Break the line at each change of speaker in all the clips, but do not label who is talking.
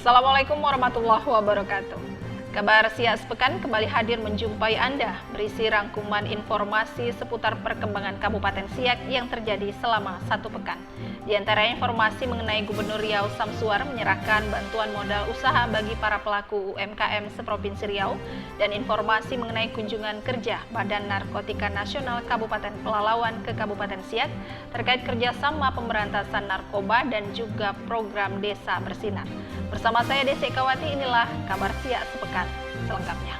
Assalamualaikum warahmatullahi wabarakatuh. Kabar Siak Sepekan kembali hadir menjumpai Anda, berisi rangkuman informasi seputar perkembangan Kabupaten Siak yang terjadi selama satu pekan. Di antara informasi mengenai Gubernur Riau Samsuar menyerahkan bantuan modal usaha bagi para pelaku UMKM seprovinsi Riau, dan informasi mengenai kunjungan kerja Badan Narkotika Nasional Kabupaten Pelalawan ke Kabupaten Siak terkait kerjasama pemberantasan narkoba dan juga program Desa Bersinar. Bersama saya Desi Kawati, inilah Kabar Siak Sepekan selengkapnya.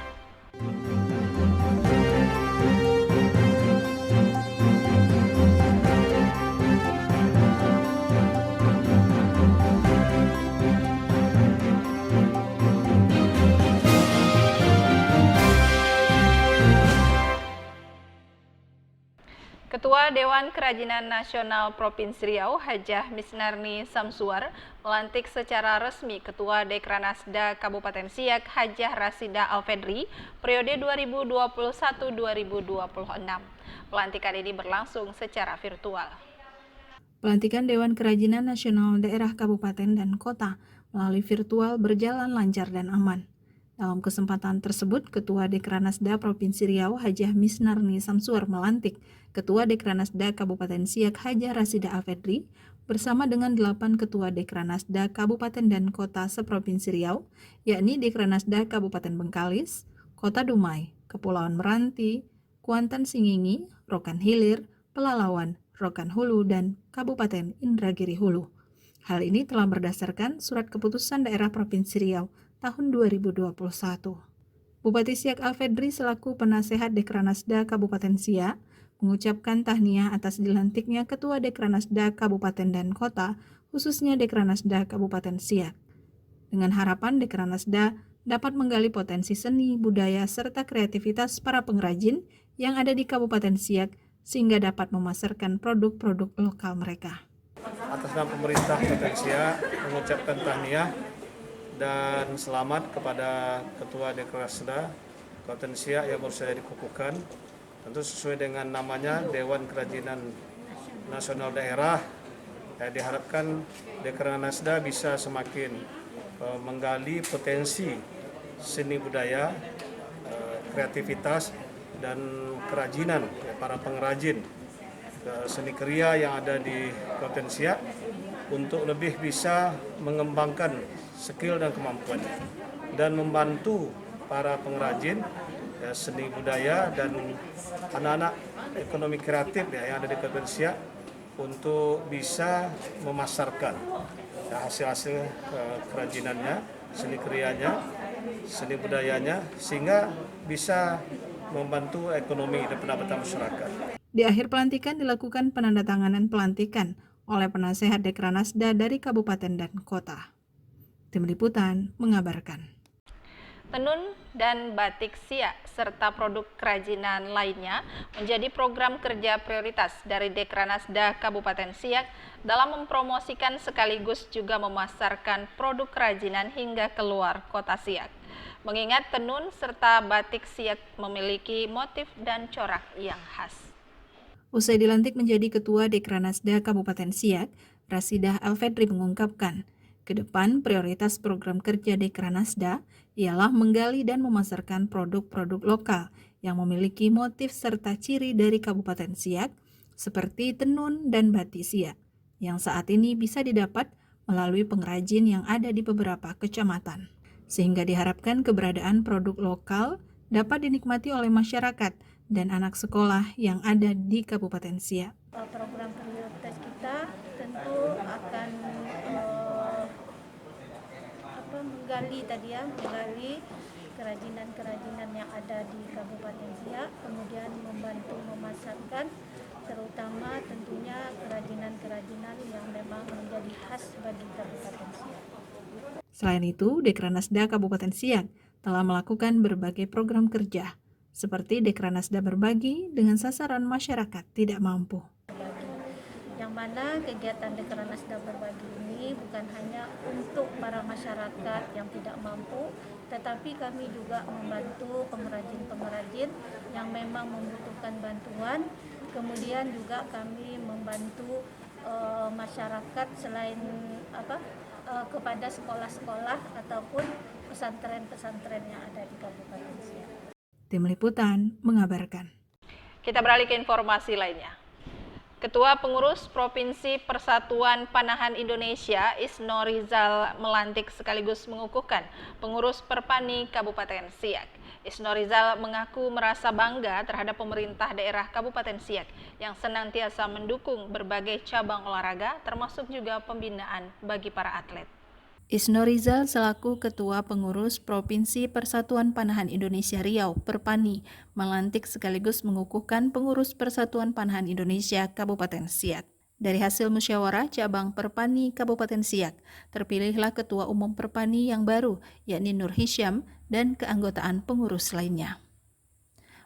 Ketua Dewan Kerajinan Nasional Provinsi Riau, Hajah Misnarni Samsuar, melantik secara resmi Ketua Dekranasda Kabupaten Siak, Hajah Rasida Alfedri, periode 2021-2026. Pelantikan ini berlangsung secara virtual.
Pelantikan Dewan Kerajinan Nasional Daerah Kabupaten dan Kota melalui virtual berjalan lancar dan aman. Dalam kesempatan tersebut, Ketua Dekranasda Provinsi Riau, Hajah Misnarni Samsuar melantik Ketua Dekranasda Kabupaten Siak, Hajah Rasida Alfedri, bersama dengan 8 Ketua Dekranasda Kabupaten dan Kota seprovinsi Riau, yakni Dekranasda Kabupaten Bengkalis, Kota Dumai, Kepulauan Meranti, Kuantan Singingi, Rokan Hilir, Pelalawan, Rokan Hulu, dan Kabupaten Indragiri Hulu. Hal ini telah berdasarkan Surat Keputusan Daerah Provinsi Riau tahun 2021. Bupati Siak Alfedri selaku penasehat Dekranasda Kabupaten Siak mengucapkan tahniah atas dilantiknya Ketua Dekranasda Kabupaten dan Kota, khususnya Dekranasda Kabupaten Siak. Dengan harapan Dekranasda dapat menggali potensi seni, budaya, serta kreativitas para pengrajin yang ada di Kabupaten Siak sehingga dapat memasarkan produk-produk lokal mereka.
Atas nama pemerintah Kabupaten Siak mengucapkan tahniah dan selamat kepada Ketua Dekranasda Kabupaten Siak yang baru saja dikukuhkan. Tentu sesuai dengan namanya Dewan Kerajinan Nasional Daerah, diharapkan Dekranasda bisa semakin menggali potensi seni budaya, kreativitas dan kerajinan para pengrajin seni kriya yang ada di Kabupaten Siak untuk lebih bisa mengembangkan skill dan kemampuan dan membantu para pengrajin seni budaya dan anak-anak ekonomi kreatif yang ada di Kabupaten Siak untuk bisa memasarkan hasil-hasil kerajinannya, seni krianya, seni budayanya, sehingga bisa membantu ekonomi dan pendapatan masyarakat.
Di akhir pelantikan dilakukan penandatanganan pelantikan oleh penasehat Dekranasda dari kabupaten dan kota. Tim Liputan mengabarkan.
Tenun dan batik Siak serta produk kerajinan lainnya menjadi program kerja prioritas dari Dekranasda Kabupaten Siak dalam mempromosikan sekaligus juga memasarkan produk kerajinan hingga keluar kota Siak. Mengingat tenun serta batik Siak memiliki motif dan corak yang khas.
Usai dilantik menjadi Ketua Dekranasda Kabupaten Siak, Rasidah Alfedri mengungkapkan, ke depan prioritas program kerja Dekranasda ialah menggali dan memasarkan produk-produk lokal yang memiliki motif serta ciri dari Kabupaten Siak seperti tenun dan batik Siak yang saat ini bisa didapat melalui pengrajin yang ada di beberapa kecamatan. Sehingga diharapkan keberadaan produk lokal dapat dinikmati oleh masyarakat dan anak sekolah yang ada di Kabupaten Siak.
Program prioritas kita tentu akan menggali kerajinan-kerajinan yang ada di Kabupaten Siak, kemudian membantu memasarkan terutama tentunya kerajinan-kerajinan yang memang menjadi khas bagi Kabupaten Siak.
Selain itu, Dekranasda Kabupaten Siak telah melakukan berbagai program kerja, seperti Dekranasda Berbagi dengan sasaran masyarakat tidak mampu.
Yang mana kegiatan Dekranasda Berbagi ini bukan hanya untuk para masyarakat yang tidak mampu, tetapi kami juga membantu pengrajin-pengrajin yang memang membutuhkan bantuan. Kemudian juga kami membantu masyarakat selain kepada sekolah-sekolah ataupun pesantren-pesantren yang ada di Kabupaten Siak.
Tim Liputan mengabarkan.
Kita beralih ke informasi lainnya. Ketua Pengurus Provinsi Persatuan Panahan Indonesia, Isno Rizal, melantik sekaligus mengukuhkan pengurus Perpani Kabupaten Siak. Isno Rizal mengaku merasa bangga terhadap pemerintah daerah Kabupaten Siak yang senantiasa mendukung berbagai cabang olahraga, termasuk juga pembinaan bagi para atlet.
Isno Rizal selaku Ketua Pengurus Provinsi Persatuan Panahan Indonesia Riau, Perpani, melantik sekaligus mengukuhkan pengurus Persatuan Panahan Indonesia Kabupaten Siak. Dari hasil musyawarah cabang Perpani Kabupaten Siak, terpilihlah Ketua Umum Perpani yang baru, yakni Nur Hisyam, dan keanggotaan pengurus lainnya.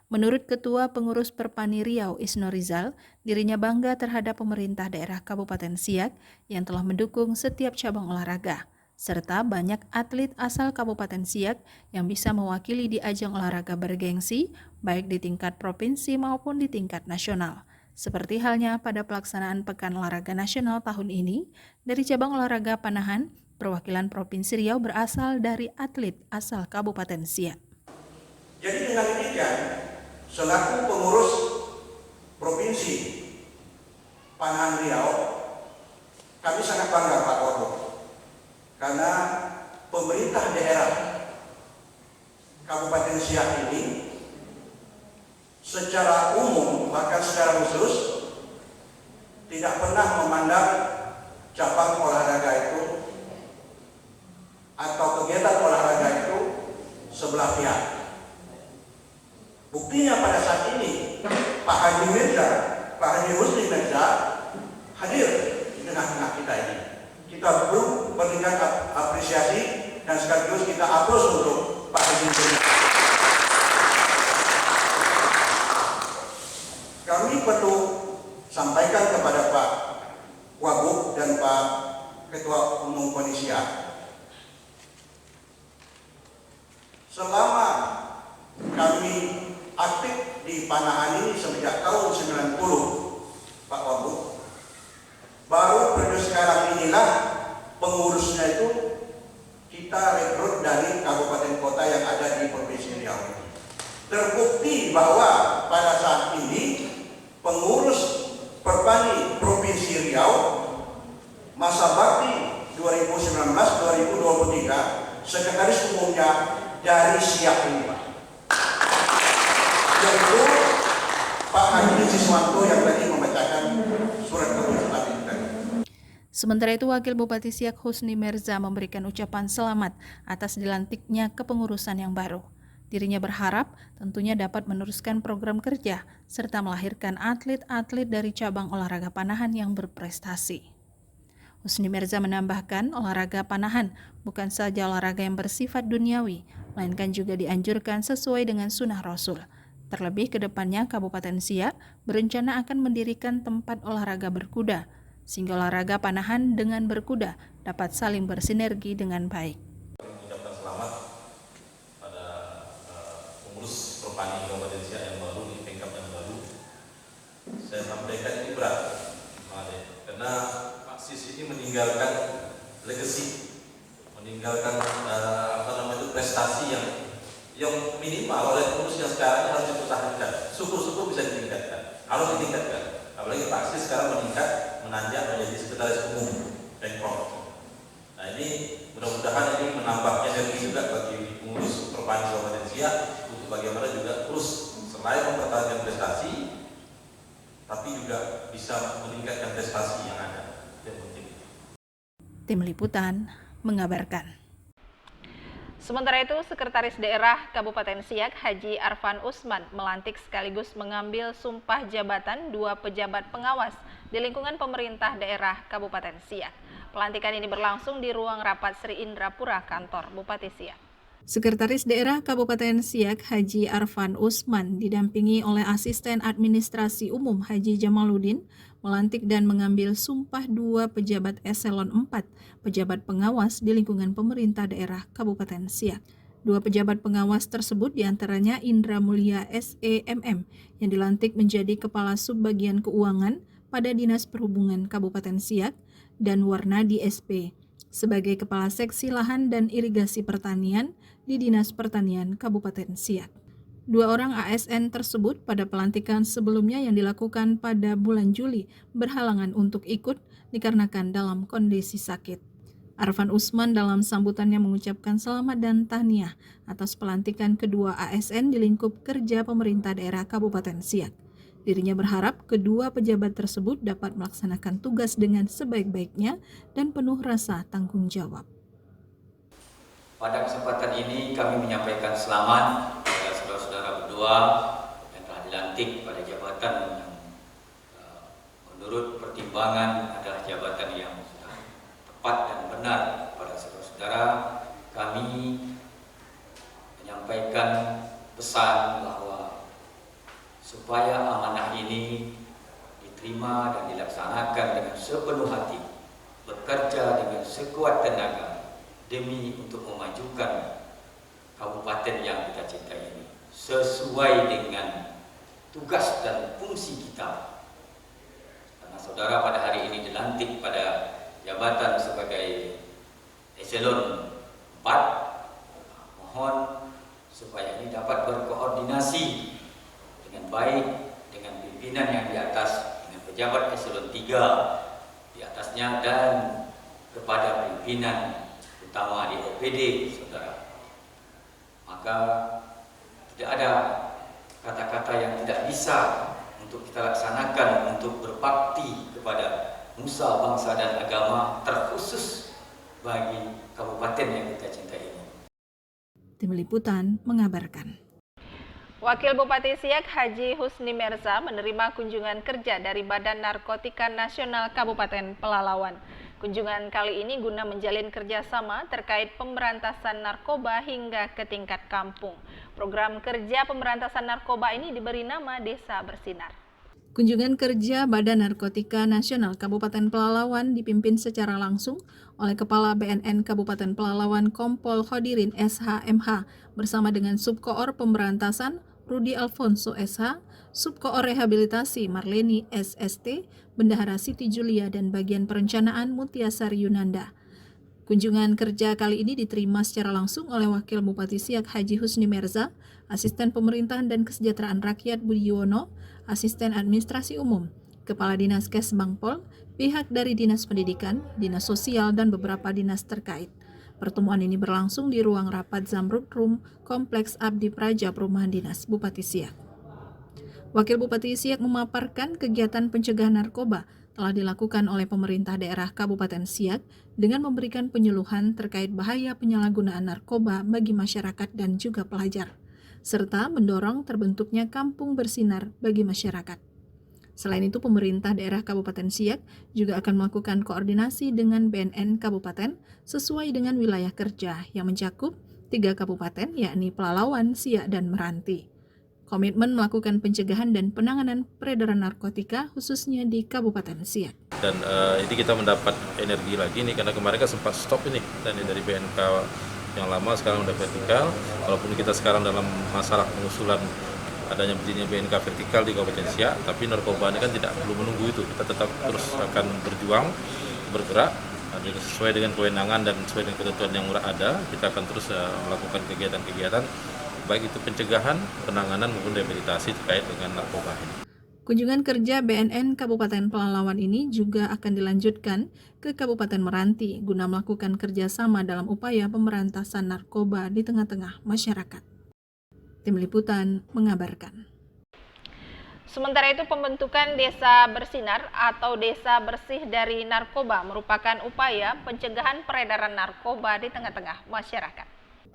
Menurut Ketua Pengurus Perpani Riau, Isno Rizal, dirinya bangga terhadap pemerintah daerah Kabupaten Siak yang telah mendukung setiap cabang olahraga, serta banyak atlet asal Kabupaten Siak yang bisa mewakili di ajang olahraga bergengsi, baik di tingkat provinsi maupun di tingkat nasional. Seperti halnya pada pelaksanaan Pekan Olahraga Nasional tahun ini, dari cabang olahraga panahan, perwakilan Provinsi Riau berasal dari atlet asal Kabupaten Siak.
Jadi dengan demikian, selaku pengurus Provinsi Panahan Riau, kami sangat bangga Pak Wagub, karena pemerintah daerah Kabupaten Siak ini secara umum bahkan secara khusus tidak pernah memandang cabang olahraga itu atau kegiatan olahraga itu sebelah pihak. Buktinya pada saat ini Pak Haji Husni Mirza hadir di tengah-tengah kita ini. Kita belum berikan apresiasi dan sekaligus kita aplaus untuk Pak Haji Husni. Kami perlu sampaikan kepada Pak Wagub dan Pak Ketua Umum Panitia, selama kami aktif di Panahan ini sejak tahun 90, Pak Wagub, baru periode sekarang inilah pengurusnya itu kita rekrut dari kabupaten kota yang ada di Provinsi Riau. Terbukti bahwa pada saat ini pengurus Perpani Provinsi Riau masa bakti 2019-2023 sekretaris umumnya dari Siak ini, Pak. Yaitu Pak Haji Siswanto yang tadi membacakan surat keputusan itu.
Sementara itu, Wakil Bupati Siak Husni Mirza memberikan ucapan selamat atas dilantiknya kepengurusan yang baru. Dirinya berharap tentunya dapat meneruskan program kerja serta melahirkan atlet-atlet dari cabang olahraga panahan yang berprestasi. Husni Mirza menambahkan, olahraga panahan bukan saja olahraga yang bersifat duniawi, melainkan juga dianjurkan sesuai dengan sunnah Rasul. Terlebih ke depannya Kabupaten Siak berencana akan mendirikan tempat olahraga berkuda, sehingga olahraga panahan dengan berkuda dapat saling bersinergi dengan baik.
Mengucapkan selamat pada pengurus Perpani Kabupaten Siak yang baru di tingkat yang baru. Saya sampaikan ini berat, karena Pak Sis ini meninggalkan legacy, meninggalkan prestasi yang minimal oleh pengurus yang sekarang harus dipertahankan. Syukur-syukur bisa ditingkatkan, harus ditingkatkan. Apalagi Pak Sis sekarang menanjak menjadi sekretaris umum Pemprov. Nah ini mudah-mudahan ini menambah energi juga bagi pengurus Perpani Kabupaten Siak untuk bagaimana juga terus selain mempertahankan prestasi, tapi juga bisa meningkatkan prestasi yang ada. Yang penting.
Tim Liputan mengabarkan.
Sementara itu, Sekretaris Daerah Kabupaten Siak Haji Arfan Usman melantik sekaligus mengambil sumpah jabatan 2 pejabat pengawas di lingkungan pemerintah daerah Kabupaten Siak. Pelantikan ini berlangsung di ruang rapat Sri Indrapura, kantor Bupati Siak.
Sekretaris Daerah Kabupaten Siak Haji Arfan Usman didampingi oleh Asisten Administrasi Umum Haji Jamaluddin melantik dan mengambil sumpah 2 pejabat eselon 4 pejabat pengawas di lingkungan pemerintah daerah Kabupaten Siak. 2 pejabat pengawas tersebut diantaranya Indra Mulia SEMM yang dilantik menjadi Kepala Subbagian Keuangan pada Dinas Perhubungan Kabupaten Siak dan Warnadi SP sebagai Kepala Seksi Lahan dan Irigasi Pertanian di Dinas Pertanian Kabupaten Siak. 2 orang ASN tersebut pada pelantikan sebelumnya yang dilakukan pada bulan Juli berhalangan untuk ikut dikarenakan dalam kondisi sakit. Arfan Usman dalam sambutannya mengucapkan selamat dan tahniah atas pelantikan kedua ASN di lingkup kerja pemerintah daerah Kabupaten Siak. Dirinya berharap kedua pejabat tersebut dapat melaksanakan tugas dengan sebaik-baiknya dan penuh rasa tanggung jawab.
Pada kesempatan ini kami menyampaikan selamat kepada saudara-saudara berdua yang telah dilantik pada jabatan yang menurut pertimbangan adalah jabatan yang sudah tepat dan benar. Pada saudara-saudara kami menyampaikan pesan bahwa supaya amanah ini diterima dan dilaksanakan dengan sepenuh hati, bekerja dengan sekuat tenaga demi untuk memajukan kabupaten yang kita cintai ini sesuai dengan tugas dan fungsi kita. Karena saudara pada hari ini dilantik pada jabatan sebagai eselon 4, mohon supaya ini dapat berkoordinasi dengan baik dengan pimpinan yang di atas, dengan pejabat eselon 3 di atasnya, dan kepada pimpinan utama di OPD, saudara. Maka tidak ada kata-kata yang tidak bisa untuk kita laksanakan untuk berbakti kepada nusa, bangsa, dan agama, terkhusus bagi kabupaten yang kita cintai ini.
Tim Liputan mengabarkan.
Wakil Bupati Siak Haji Husni Merza menerima kunjungan kerja dari Badan Narkotika Nasional Kabupaten Pelalawan. Kunjungan kali ini guna menjalin kerjasama terkait pemberantasan narkoba hingga ke tingkat kampung. Program kerja pemberantasan narkoba ini diberi nama Desa Bersinar.
Kunjungan kerja Badan Narkotika Nasional Kabupaten Pelalawan dipimpin secara langsung oleh Kepala BNN Kabupaten Pelalawan Kompol Khodirin SH.MH bersama dengan Subkoor Pemberantasan Rudi Alfonso SH, Subkoor Rehabilitasi Marleni SST, Bendahara Siti Julia, dan bagian perencanaan Mutiasari Yunanda. Kunjungan kerja kali ini diterima secara langsung oleh Wakil Bupati Siak Haji Husni Merza, Asisten Pemerintahan dan Kesejahteraan Rakyat Budi Yuwono, Asisten Administrasi Umum, Kepala Dinas Kesbangpol, pihak dari Dinas Pendidikan, Dinas Sosial, dan beberapa dinas terkait. Pertemuan ini berlangsung di ruang rapat Zamrud Room, Kompleks Abdi Praja Perumahan Dinas Bupati Siak. Wakil Bupati Siak memaparkan kegiatan pencegahan narkoba telah dilakukan oleh pemerintah daerah Kabupaten Siak dengan memberikan penyuluhan terkait bahaya penyalahgunaan narkoba bagi masyarakat dan juga pelajar, serta mendorong terbentuknya kampung bersinar bagi masyarakat. Selain itu, pemerintah daerah Kabupaten Siak juga akan melakukan koordinasi dengan BNN Kabupaten sesuai dengan wilayah kerja yang mencakup 3 kabupaten yakni Pelalawan, Siak, dan Meranti. Komitmen melakukan pencegahan dan penanganan peredaran narkotika khususnya di Kabupaten Siak.
Dan ini kita mendapat energi lagi nih karena kemarin kan sempat stop ini, dan dari BNK yang lama sekarang udah vertikal. Walaupun kita sekarang dalam masalah pengusulan adanya berdirinya BNK vertikal di Kabupaten Siak, tapi narkoba ini kan tidak perlu menunggu itu. Kita tetap terus akan berjuang, bergerak sesuai dengan kewenangan dan sesuai dengan ketentuan yang ada. Kita akan terus melakukan kegiatan-kegiatan baik itu pencegahan, penanganan maupun rehabilitasi terkait dengan narkoba ini.
Kunjungan kerja BNN Kabupaten Pelalawan ini juga akan dilanjutkan ke Kabupaten Meranti guna melakukan kerjasama dalam upaya pemberantasan narkoba di tengah-tengah masyarakat. Tim Liputan mengabarkan.
Sementara itu, pembentukan Desa Bersinar atau Desa Bersih dari Narkoba merupakan upaya pencegahan peredaran narkoba di tengah-tengah masyarakat.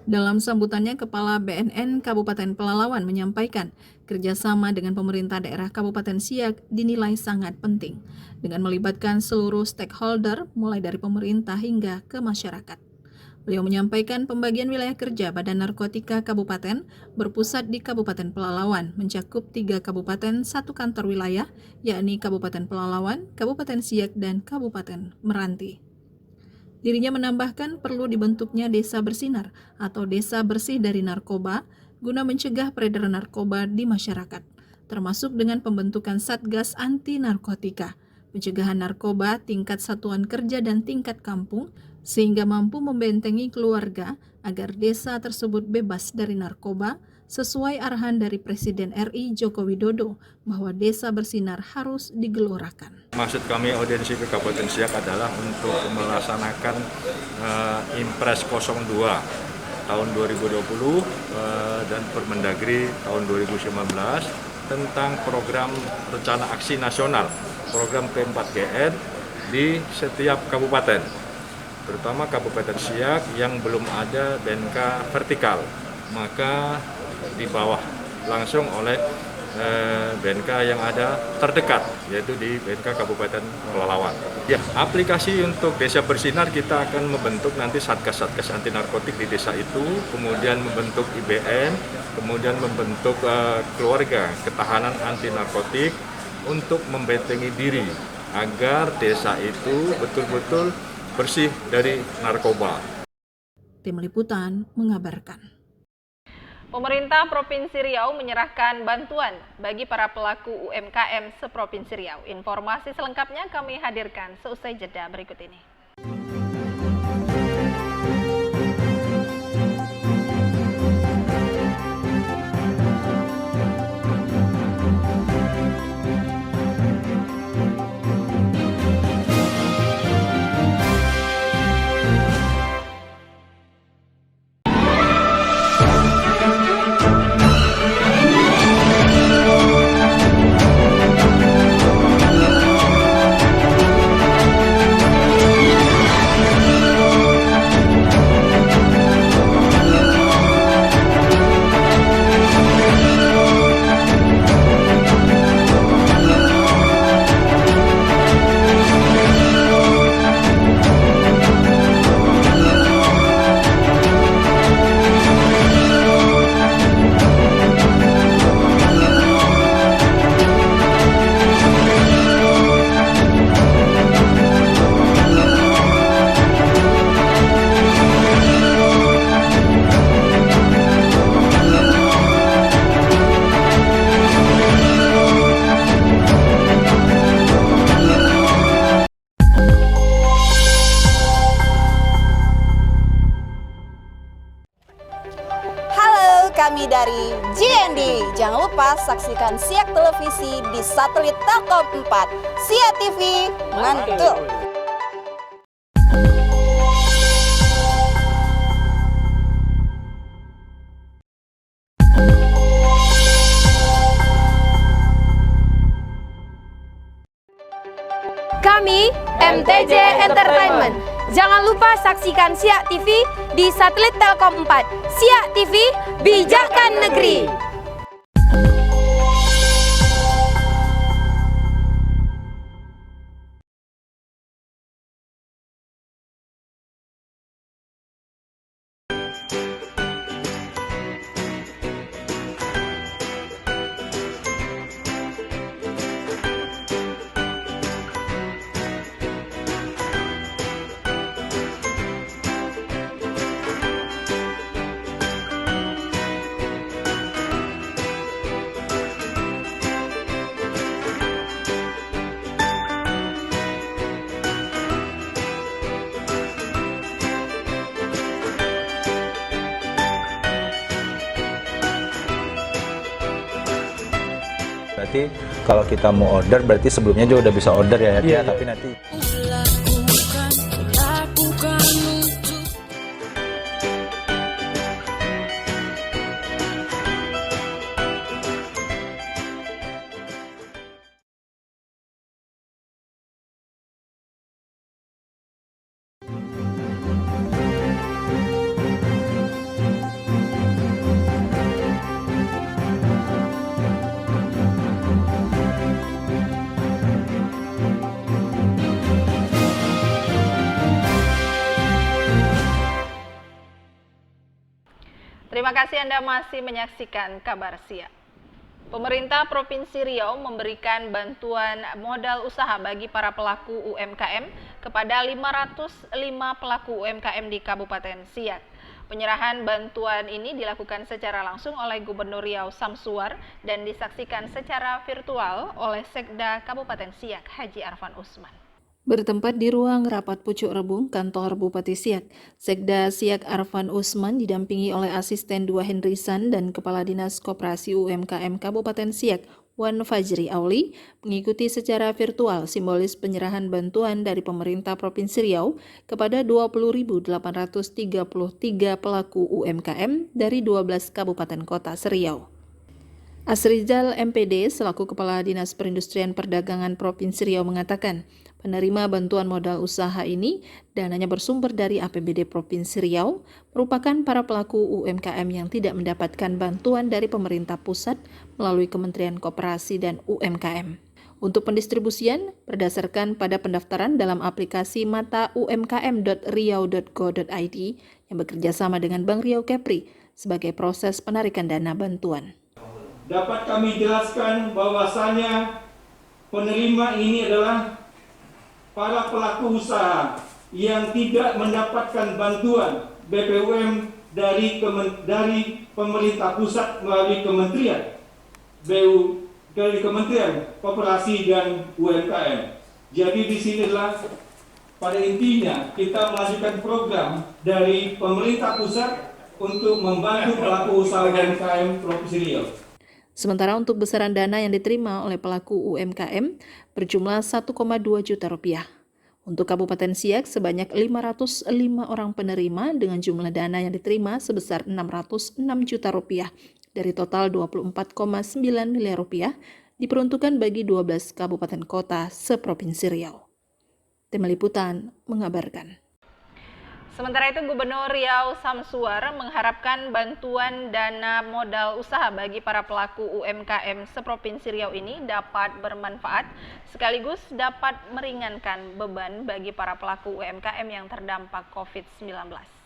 Dalam sambutannya, Kepala BNN Kabupaten Pelalawan menyampaikan kerjasama dengan pemerintah daerah Kabupaten Siak dinilai sangat penting dengan melibatkan seluruh stakeholder mulai dari pemerintah hingga ke masyarakat. Beliau menyampaikan pembagian wilayah kerja Badan Narkotika Kabupaten berpusat di Kabupaten Pelalawan, mencakup 3 kabupaten, 1 kantor wilayah, yakni Kabupaten Pelalawan, Kabupaten Siak, dan Kabupaten Meranti. Dirinya menambahkan perlu dibentuknya Desa Bersinar atau Desa Bersih dari Narkoba guna mencegah peredaran narkoba di masyarakat, termasuk dengan pembentukan Satgas Anti Narkotika, pencegahan narkoba tingkat satuan kerja dan tingkat kampung sehingga mampu membentengi keluarga agar desa tersebut bebas dari narkoba, sesuai arahan dari Presiden RI Joko Widodo bahwa desa bersinar harus digelorakan.
Maksud kami audiensi ke Kabupaten Siak adalah untuk melaksanakan Impres 02 tahun 2020 dan Permendagri tahun 2019 tentang program rencana aksi nasional, program P4GN di setiap kabupaten, terutama Kabupaten Siak yang belum ada BNK vertikal, maka di bawah langsung oleh BNK yang ada terdekat, yaitu di BNK Kabupaten Pelalawan. Ya, aplikasi untuk Desa Bersinar kita akan membentuk nanti satgas-satgas anti narkotik di desa itu, kemudian membentuk IBN, kemudian membentuk keluarga ketahanan anti narkotik untuk membentengi diri agar desa itu betul-betul bersih dari narkoba.
Tim Liputan mengabarkan.
Pemerintah Provinsi Riau menyerahkan bantuan bagi para pelaku UMKM se-Provinsi Riau. Informasi selengkapnya kami hadirkan seusai jeda berikut ini.
Kami dari JND. Jangan lupa saksikan Siak Televisi di satelit Telkom 4. Siak TV, mantul.
Kami MTJ Entertainment. Jangan lupa saksikan Siak TV di satelit Telkom 4. Siak TV, bijakkan negeri.
Berarti kalau kita mau order berarti sebelumnya juga udah bisa order ya, iya. Tapi nanti
Terima kasih Anda masih menyaksikan Kabar Siak. Pemerintah Provinsi Riau memberikan bantuan modal usaha bagi para pelaku UMKM kepada 505 pelaku UMKM di Kabupaten Siak. Penyerahan bantuan ini dilakukan secara langsung oleh Gubernur Riau Samsuar dan disaksikan secara virtual oleh Sekda Kabupaten Siak Haji Arfan Usman.
Bertempat di ruang rapat Pucuk Rebung, kantor Bupati Siak, Sekda Siak Arfan Usman didampingi oleh Asisten 2 Henrisan dan Kepala Dinas Koperasi UMKM Kabupaten Siak, Wan Fajri Auli, mengikuti secara virtual simbolis penyerahan bantuan dari pemerintah Provinsi Riau kepada 20.833 pelaku UMKM dari 12 kabupaten kota se-Riau. Asrizal MPD selaku Kepala Dinas Perindustrian Perdagangan Provinsi Riau mengatakan, penerima bantuan modal usaha ini dananya bersumber dari APBD Provinsi Riau, merupakan para pelaku UMKM yang tidak mendapatkan bantuan dari pemerintah pusat melalui Kementerian Koperasi dan UMKM. Untuk pendistribusian, berdasarkan pada pendaftaran dalam aplikasi mataumkm.riau.go.id yang bekerja sama dengan Bank Riau Kepri sebagai proses penarikan dana bantuan.
Dapat kami jelaskan bahwasanya penerima ini adalah para pelaku usaha yang tidak mendapatkan bantuan BPUM dari pemerintah pusat melalui Kementerian Koperasi dan UMKM. Jadi di sinilah pada intinya kita melanjutkan program dari pemerintah pusat untuk membantu pelaku usaha UMKM Provinsi Riau.
Sementara untuk besaran dana yang diterima oleh pelaku UMKM berjumlah 1,2 juta rupiah. Untuk Kabupaten Siak sebanyak 505 orang penerima dengan jumlah dana yang diterima sebesar 606 juta rupiah dari total 24,9 miliar rupiah diperuntukkan bagi 12 kabupaten kota seprovinsi Riau. Tim Liputan mengabarkan.
Sementara itu, Gubernur Riau Samsuar mengharapkan bantuan dana modal usaha bagi para pelaku UMKM seprovinsi Riau ini dapat bermanfaat sekaligus dapat meringankan beban bagi para pelaku UMKM yang terdampak COVID-19.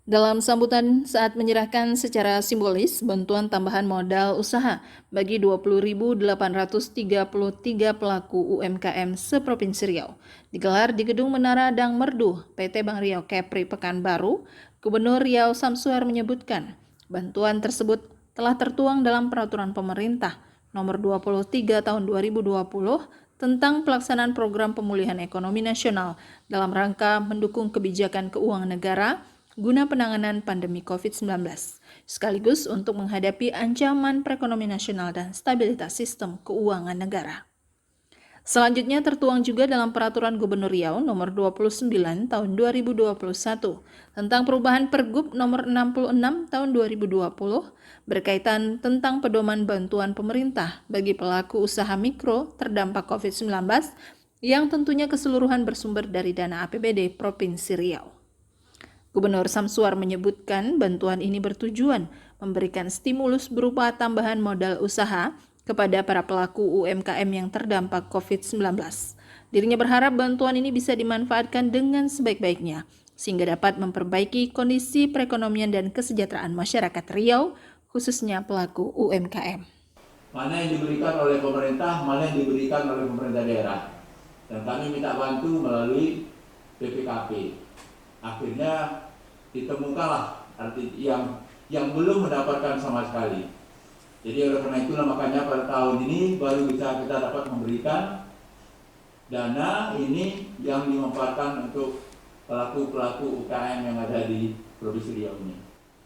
Dalam sambutan saat menyerahkan secara simbolis bantuan tambahan modal usaha bagi 20.833 pelaku UMKM seprovinsi Riau digelar di Gedung Menara Dang Merdu PT Bank Riau Kepri Pekanbaru, Gubernur Riau Samsuar menyebutkan bantuan tersebut telah tertuang dalam Peraturan Pemerintah Nomor 23 Tahun 2020 tentang pelaksanaan program pemulihan ekonomi nasional dalam rangka mendukung kebijakan keuangan negara guna penanganan pandemi COVID-19, sekaligus untuk menghadapi ancaman perekonomian nasional dan stabilitas sistem keuangan negara. Selanjutnya tertuang juga dalam Peraturan Gubernur Riau Nomor 29 Tahun 2021 tentang perubahan Pergub Nomor 66 Tahun 2020 berkaitan tentang pedoman bantuan pemerintah bagi pelaku usaha mikro terdampak COVID-19 yang tentunya keseluruhan bersumber dari dana APBD Provinsi Riau. Gubernur Samsuar menyebutkan bantuan ini bertujuan memberikan stimulus berupa tambahan modal usaha kepada para pelaku UMKM yang terdampak COVID-19. Dirinya berharap bantuan ini bisa dimanfaatkan dengan sebaik-baiknya, sehingga dapat memperbaiki kondisi perekonomian dan kesejahteraan masyarakat Riau, khususnya pelaku UMKM.
Mana yang diberikan oleh pemerintah, mana yang diberikan oleh pemerintah daerah. Dan kami minta bantu melalui BPKP. Akhirnya ditemukanlah arti yang belum mendapatkan sama sekali. Jadi oleh karena itulah makanya pada tahun ini baru bisa kita dapat memberikan dana ini yang dimanfaatkan untuk pelaku-pelaku UKM yang ada di Provinsi Riau ini.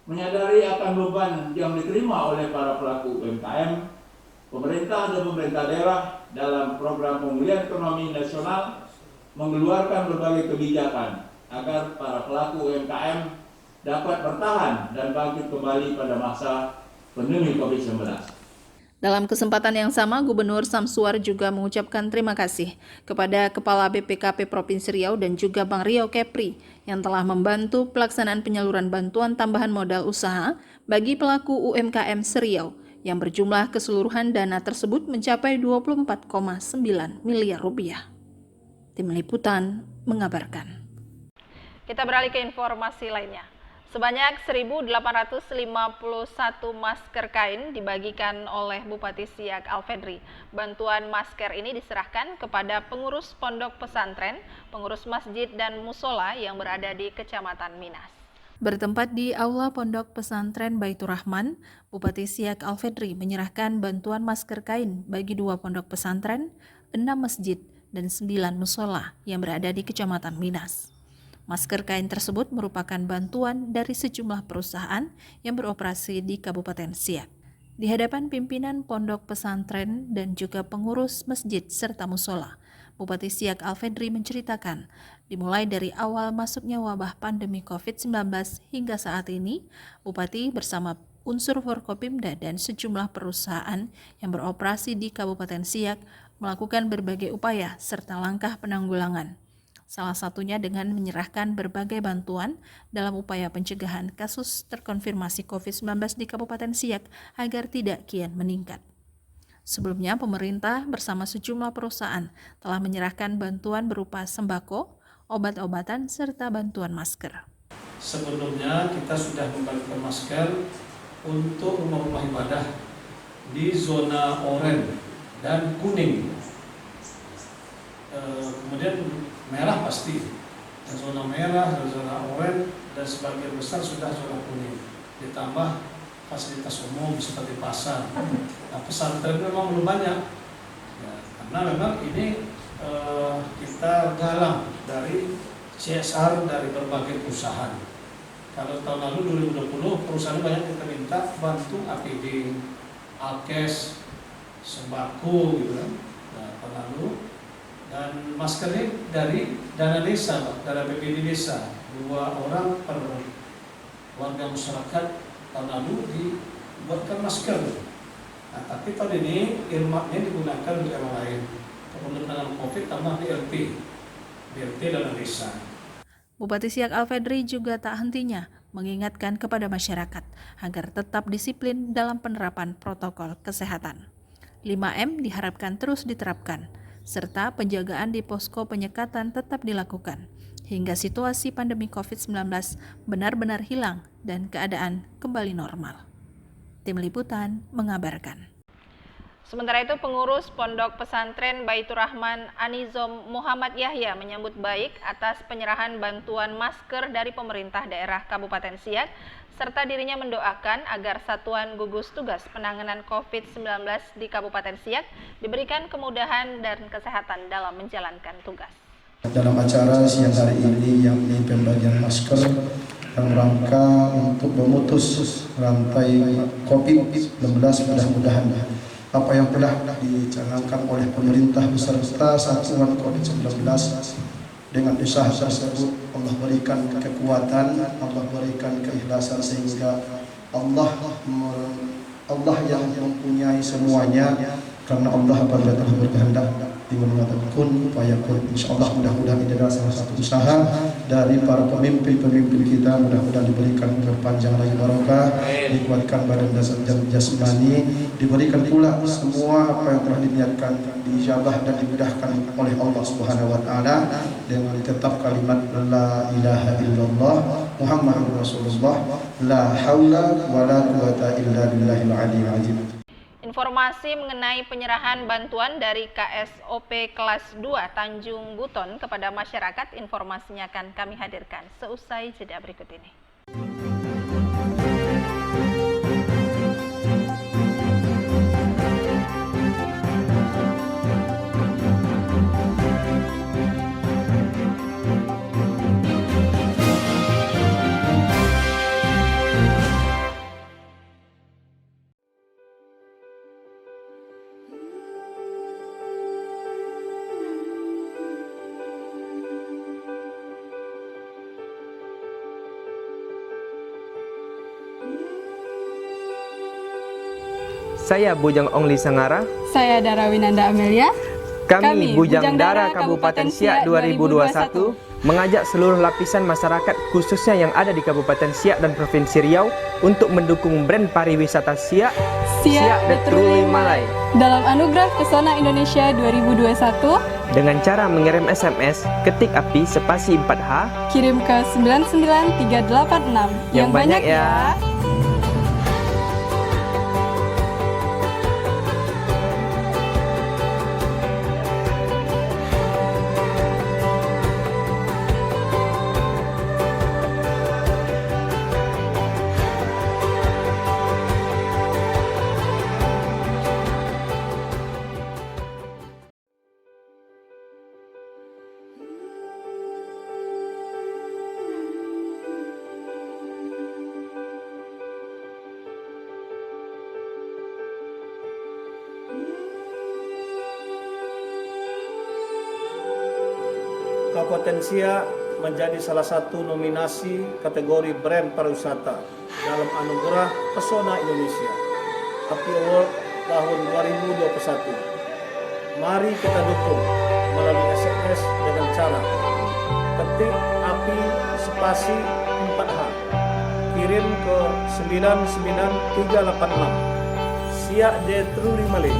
Menyadari akan beban yang diterima oleh para pelaku UMKM, pemerintah dan pemerintah daerah dalam program pemulihan ekonomi nasional mengeluarkan berbagai kebijakan agar para pelaku UMKM dapat bertahan dan bangkit kembali pada masa pandemi COVID-19.
Dalam kesempatan yang sama, Gubernur Samsuar juga mengucapkan terima kasih kepada Kepala BPKP Provinsi Riau dan juga Bank Riau Kepri yang telah membantu pelaksanaan penyaluran bantuan tambahan modal usaha bagi pelaku UMKM se-Riau yang berjumlah keseluruhan dana tersebut mencapai 24,9 miliar rupiah. Tim Liputan mengabarkan.
Kita beralih ke informasi lainnya. Sebanyak 1.851 masker kain dibagikan oleh Bupati Siak Alfedri. Bantuan masker ini diserahkan kepada pengurus pondok pesantren, pengurus masjid dan musola yang berada di Kecamatan Minas.
Bertempat di Aula Pondok Pesantren Baitur Rahman, Bupati Siak Alfedri menyerahkan bantuan masker kain bagi 2 pondok pesantren, 6 masjid, dan 9 musola yang berada di Kecamatan Minas. Masker kain tersebut merupakan bantuan dari sejumlah perusahaan yang beroperasi di Kabupaten Siak. Di hadapan pimpinan pondok pesantren dan juga pengurus masjid serta musola, Bupati Siak Alfedri menceritakan, dimulai dari awal masuknya wabah pandemi COVID-19 hingga saat ini, Bupati bersama unsur Forkopimda dan sejumlah perusahaan yang beroperasi di Kabupaten Siak melakukan berbagai upaya serta langkah penanggulangan. Salah satunya dengan menyerahkan berbagai bantuan dalam upaya pencegahan kasus terkonfirmasi COVID-19 di Kabupaten Siak agar tidak kian meningkat. Sebelumnya, pemerintah bersama sejumlah perusahaan telah menyerahkan bantuan berupa sembako, obat-obatan, serta bantuan masker.
Sebelumnya kita sudah membagikan masker untuk rumah-rumah ibadah di zona oranye dan kuning. Kemudian merah pasti, dan zona merah, zona oranye, dan sebagian besar sudah zona kuning. Ditambah fasilitas umum seperti pasar. Nah, pesantren memang belum banyak, ya, karena memang ini kita galang dari CSR dari berbagai perusahaan. Kalau tahun lalu 2020 perusahaan banyak kita minta bantu APD, alkes, sembako gitu kan. Nah, tahun lalu. Dan masker ini dari dana desa, Pak, dari BPD desa, 2 orang per warga masyarakat tahun lalu dibuatkan masker. Nah, tapi tahun ini irmaknya digunakan untuk yang lain. Untuk penanganan COVID tambah BLT dana desa.
Bupati Siak Alfedri juga tak hentinya mengingatkan kepada masyarakat agar tetap disiplin dalam penerapan protokol kesehatan. 5M diharapkan terus diterapkan, serta penjagaan di posko penyekatan tetap dilakukan, hingga situasi pandemi COVID-19 benar-benar hilang dan keadaan kembali normal. Tim Liputan mengabarkan.
Sementara itu, pengurus Pondok Pesantren Baitur Rahman Anizom Muhammad Yahya menyambut baik atas penyerahan bantuan masker dari pemerintah daerah Kabupaten Siak, serta dirinya mendoakan agar Satuan Gugus Tugas Penanganan COVID-19 di Kabupaten Siak diberikan kemudahan dan kesehatan dalam menjalankan tugas.
Dalam acara siang hari ini yang di pembagian masker dalam rangka untuk memutus rantai COVID-19, mudah-mudahan apa yang telah dicanangkan oleh pemerintah beserta Satuan COVID-19 dengan usaha tersebut, Allah berikan kekuatan, Allah berikan keikhlasan sehingga Allah yang mempunyai semuanya, karena Allah apabila telah berkehendak mengatakan kun fayakun. Insyaallah mudah-mudahan ini adalah salah satu usaha dari para pemimpin kita, mudah-mudahan diberikan berpanjang lagi barokah, dikuatkan badan dan jasmani, diberikan pula semua apa yang telah diniatkan diijabah dan dimudahkan oleh Allah Subhanahu wa taala dengan tetap kalimat la ilaha illallah Muhammadur Rasulullah la haula wala quwata illa billahil aliyyil azim.
Informasi mengenai penyerahan bantuan dari KSOP kelas 2 Tanjung Buton kepada masyarakat, informasinya akan kami hadirkan seusai jeda berikut ini.
Saya Bujang Ongli Sangara.
Saya Dara Winanda Amelia.
Kami Bujang Dara Kabupaten Siak 2021 mengajak seluruh lapisan masyarakat khususnya yang ada di Kabupaten Siak dan Provinsi Riau untuk mendukung brand pariwisata Siak, Siak The Truly Malay,
dalam Anugerah Pesona Indonesia 2021
dengan cara mengirim SMS ketik API spasi 4H
kirim ke 99386.
Yang banyak ya.
Kabupaten Siak menjadi salah satu nominasi kategori brand pariwisata dalam Anugerah Pesona Indonesia API Award tahun 2021. Mari kita dukung melalui SMS dengan cara ketik API spasi 4H, kirim ke 99386 Siak The Truly Malay.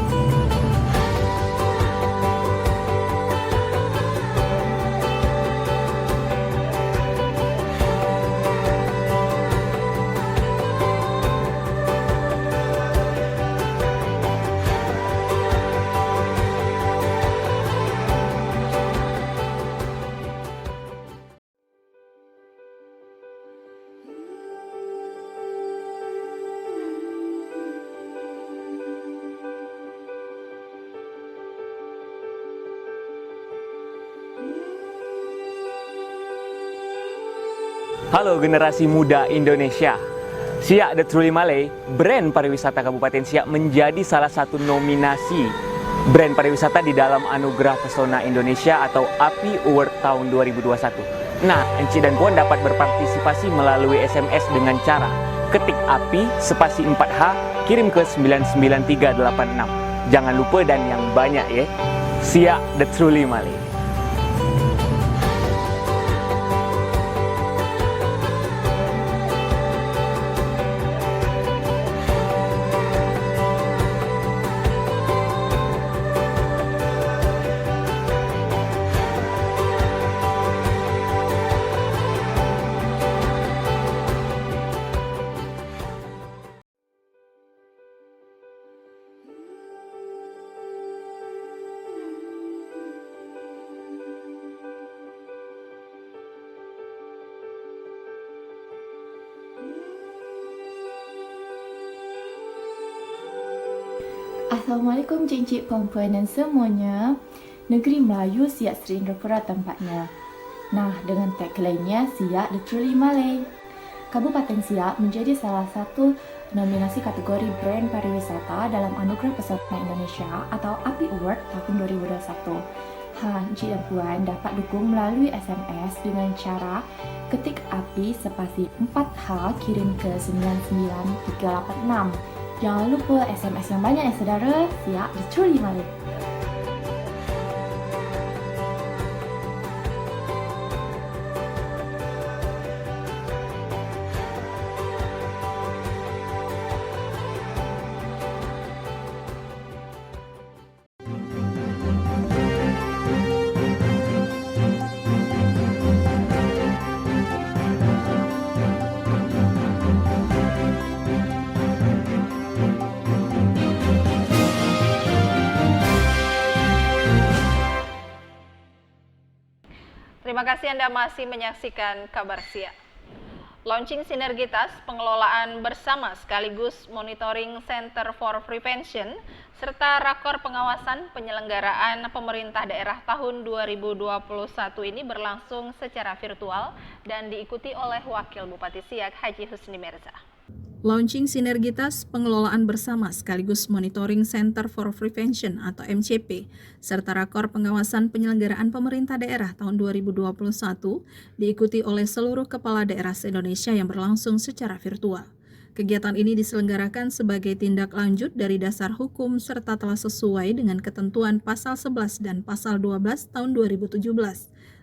Halo generasi muda Indonesia. Siak The Truly Malay, brand pariwisata Kabupaten Siak menjadi salah satu nominasi brand pariwisata di dalam Anugerah Pesona Indonesia atau API Award tahun 2021. Nah, Enci dan Puan dapat berpartisipasi melalui SMS dengan cara ketik API spasi 4H, kirim ke 99386. Jangan lupa dan yang banyak ya. Siak The Truly Malay.
Assalamualaikum cik-cik, puan-puan dan semuanya. Negeri Melayu Siak Sri Indrapura tempatnya. Nah, dengan tagline-nya Siak The Truly Malay. Kabupaten Siak menjadi salah satu nominasi kategori brand pariwisata dalam Anugerah Pesona Indonesia atau API Award tahun 2021. Cik dan puan dapat dukung melalui SMS dengan cara ketik API spasi 4H, kirim ke 99386. Jangan lupa SMS yang banyak ya saudara. Siak The Truly Malay.
Terima kasih Anda masih menyaksikan Kabar Siak. Launching sinergitas pengelolaan bersama sekaligus monitoring Center for Prevention serta rakor pengawasan penyelenggaraan pemerintah daerah tahun 2021 ini berlangsung secara virtual dan diikuti oleh Wakil Bupati Siak Haji Husni Merza.
Launching sinergitas pengelolaan bersama sekaligus monitoring Center for Prevention atau MCP serta rakor pengawasan penyelenggaraan pemerintah daerah tahun 2021 diikuti oleh seluruh kepala daerah se-Indonesia yang berlangsung secara virtual. Kegiatan ini diselenggarakan sebagai tindak lanjut dari dasar hukum serta telah sesuai dengan ketentuan Pasal 11 dan Pasal 12 tahun 2017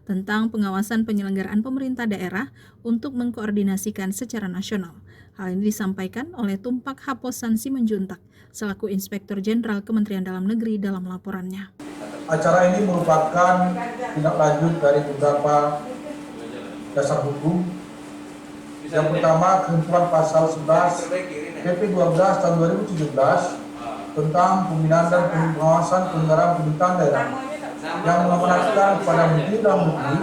tentang pengawasan penyelenggaraan pemerintah daerah untuk mengkoordinasikan secara nasional. Hal ini disampaikan oleh Tumpak Haposan Simanjuntak selaku Inspektur Jenderal Kementerian Dalam Negeri dalam laporannya.
Acara ini merupakan tindak lanjut dari beberapa dasar hukum. Yang pertama, ketentuan Pasal 11 PP 12 tahun 2017 tentang pembinaan dan pengawasan penyelenggaraan pemerintahan daerah yang mengamanatkan kepada Menteri Dalam Negeri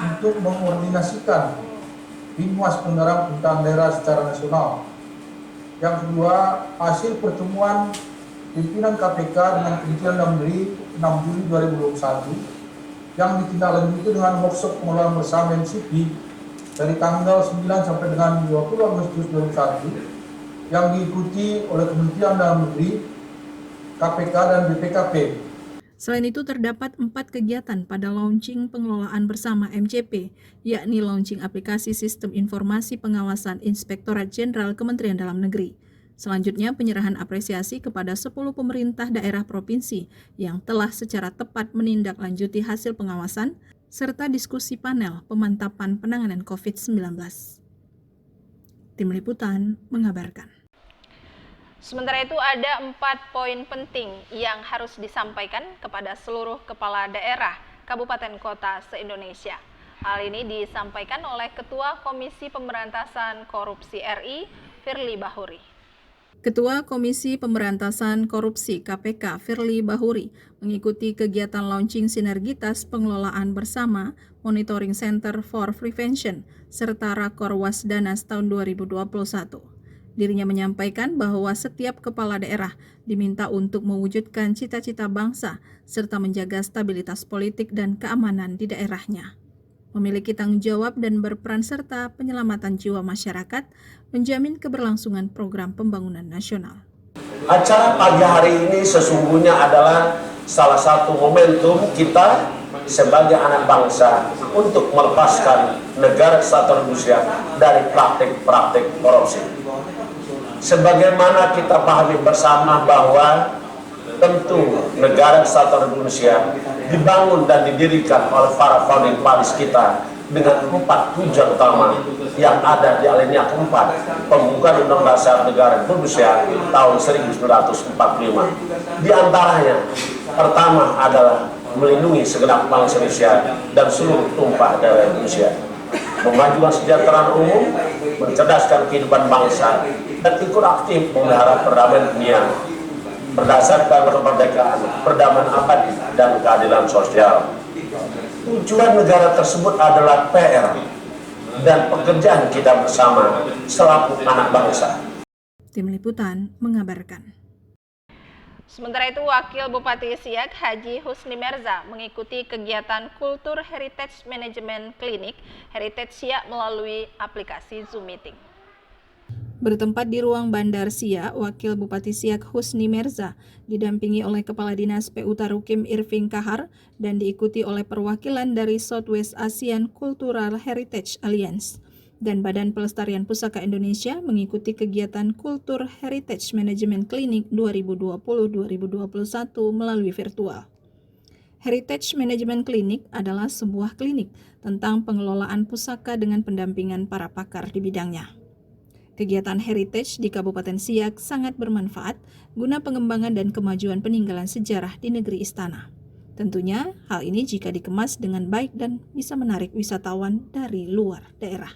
untuk mengkoordinasikan Binwas penyelenggaraan pemerintahan daerah secara nasional. Yang kedua, hasil pertemuan pimpinan KPK dengan Kementerian Dalam Negeri 6 Juli 2021 yang ditindaklanjuti dengan workshop pengelolaan bersama MCP dari tanggal 9 sampai dengan 20 Agustus 2021 yang diikuti oleh Kementerian Dalam Negeri, KPK dan BPKP.
Selain itu terdapat 4 kegiatan pada launching pengelolaan bersama MCP, yakni launching aplikasi Sistem Informasi Pengawasan Inspektorat Jenderal Kementerian Dalam Negeri. Selanjutnya penyerahan apresiasi kepada 10 pemerintah daerah provinsi yang telah secara tepat menindaklanjuti hasil pengawasan, serta diskusi panel pemantapan penanganan COVID-19. Tim Liputan mengabarkan.
Sementara itu ada 4 poin penting yang harus disampaikan kepada seluruh kepala daerah, kabupaten kota se-Indonesia. Hal ini disampaikan oleh Ketua Komisi Pemberantasan Korupsi RI, Firly Bahuri.
Ketua Komisi Pemberantasan Korupsi KPK Firly Bahuri mengikuti kegiatan launching sinergitas pengelolaan bersama Monitoring Center for Prevention serta Rakor Wasdanas tahun 2021. Dirinya menyampaikan bahwa setiap kepala daerah diminta untuk mewujudkan cita-cita bangsa serta menjaga stabilitas politik dan keamanan di daerahnya. Memiliki tanggung jawab dan berperan serta penyelamatan jiwa masyarakat, menjamin keberlangsungan program pembangunan nasional.
Acara pagi hari ini sesungguhnya adalah salah satu momentum kita sebagai anak bangsa untuk melepaskan negara kesatuan Indonesia dari praktik-praktik korupsi. Sebagaimana kita pahami bersama bahwa tentu negara kesatuan Indonesia dibangun dan didirikan oleh para founding fathers kita dengan 4 tujuan utama yang ada di alinea keempat pembukaan Undang-Undang Dasar Negara Indonesia tahun 1945. Di antaranya, pertama adalah melindungi segenap bangsa Indonesia dan seluruh tumpah darah Indonesia, memajukan kesejahteraan umum, mencerdaskan kehidupan bangsa, dan ikut aktif memelihara perdamaian dunia berdasarkan kemerdekaan, perdamaian abadi, dan keadilan sosial. Tujuan negara tersebut adalah PR dan pekerjaan kita bersama selaku anak bangsa.
Tim Liputan mengabarkan.
Sementara itu, Wakil Bupati Siak Haji Husni Merza mengikuti kegiatan Kultur Heritage Management Clinic Heritage Siak melalui aplikasi Zoom Meeting.
Bertempat di ruang Bandar Siak, Wakil Bupati Siak Husni Merza didampingi oleh Kepala Dinas PU Tarukim Irving Kahar dan diikuti oleh perwakilan dari Southwest Asian Cultural Heritage Alliance dan Badan Pelestarian Pusaka Indonesia mengikuti kegiatan Kultur Heritage Management Clinic 2020-2021 melalui virtual. Heritage Management Clinic adalah sebuah klinik tentang pengelolaan pusaka dengan pendampingan para pakar di bidangnya. Kegiatan heritage di Kabupaten Siak sangat bermanfaat guna pengembangan dan kemajuan peninggalan sejarah di negeri istana. Tentunya hal ini jika dikemas dengan baik dan bisa menarik wisatawan dari luar daerah.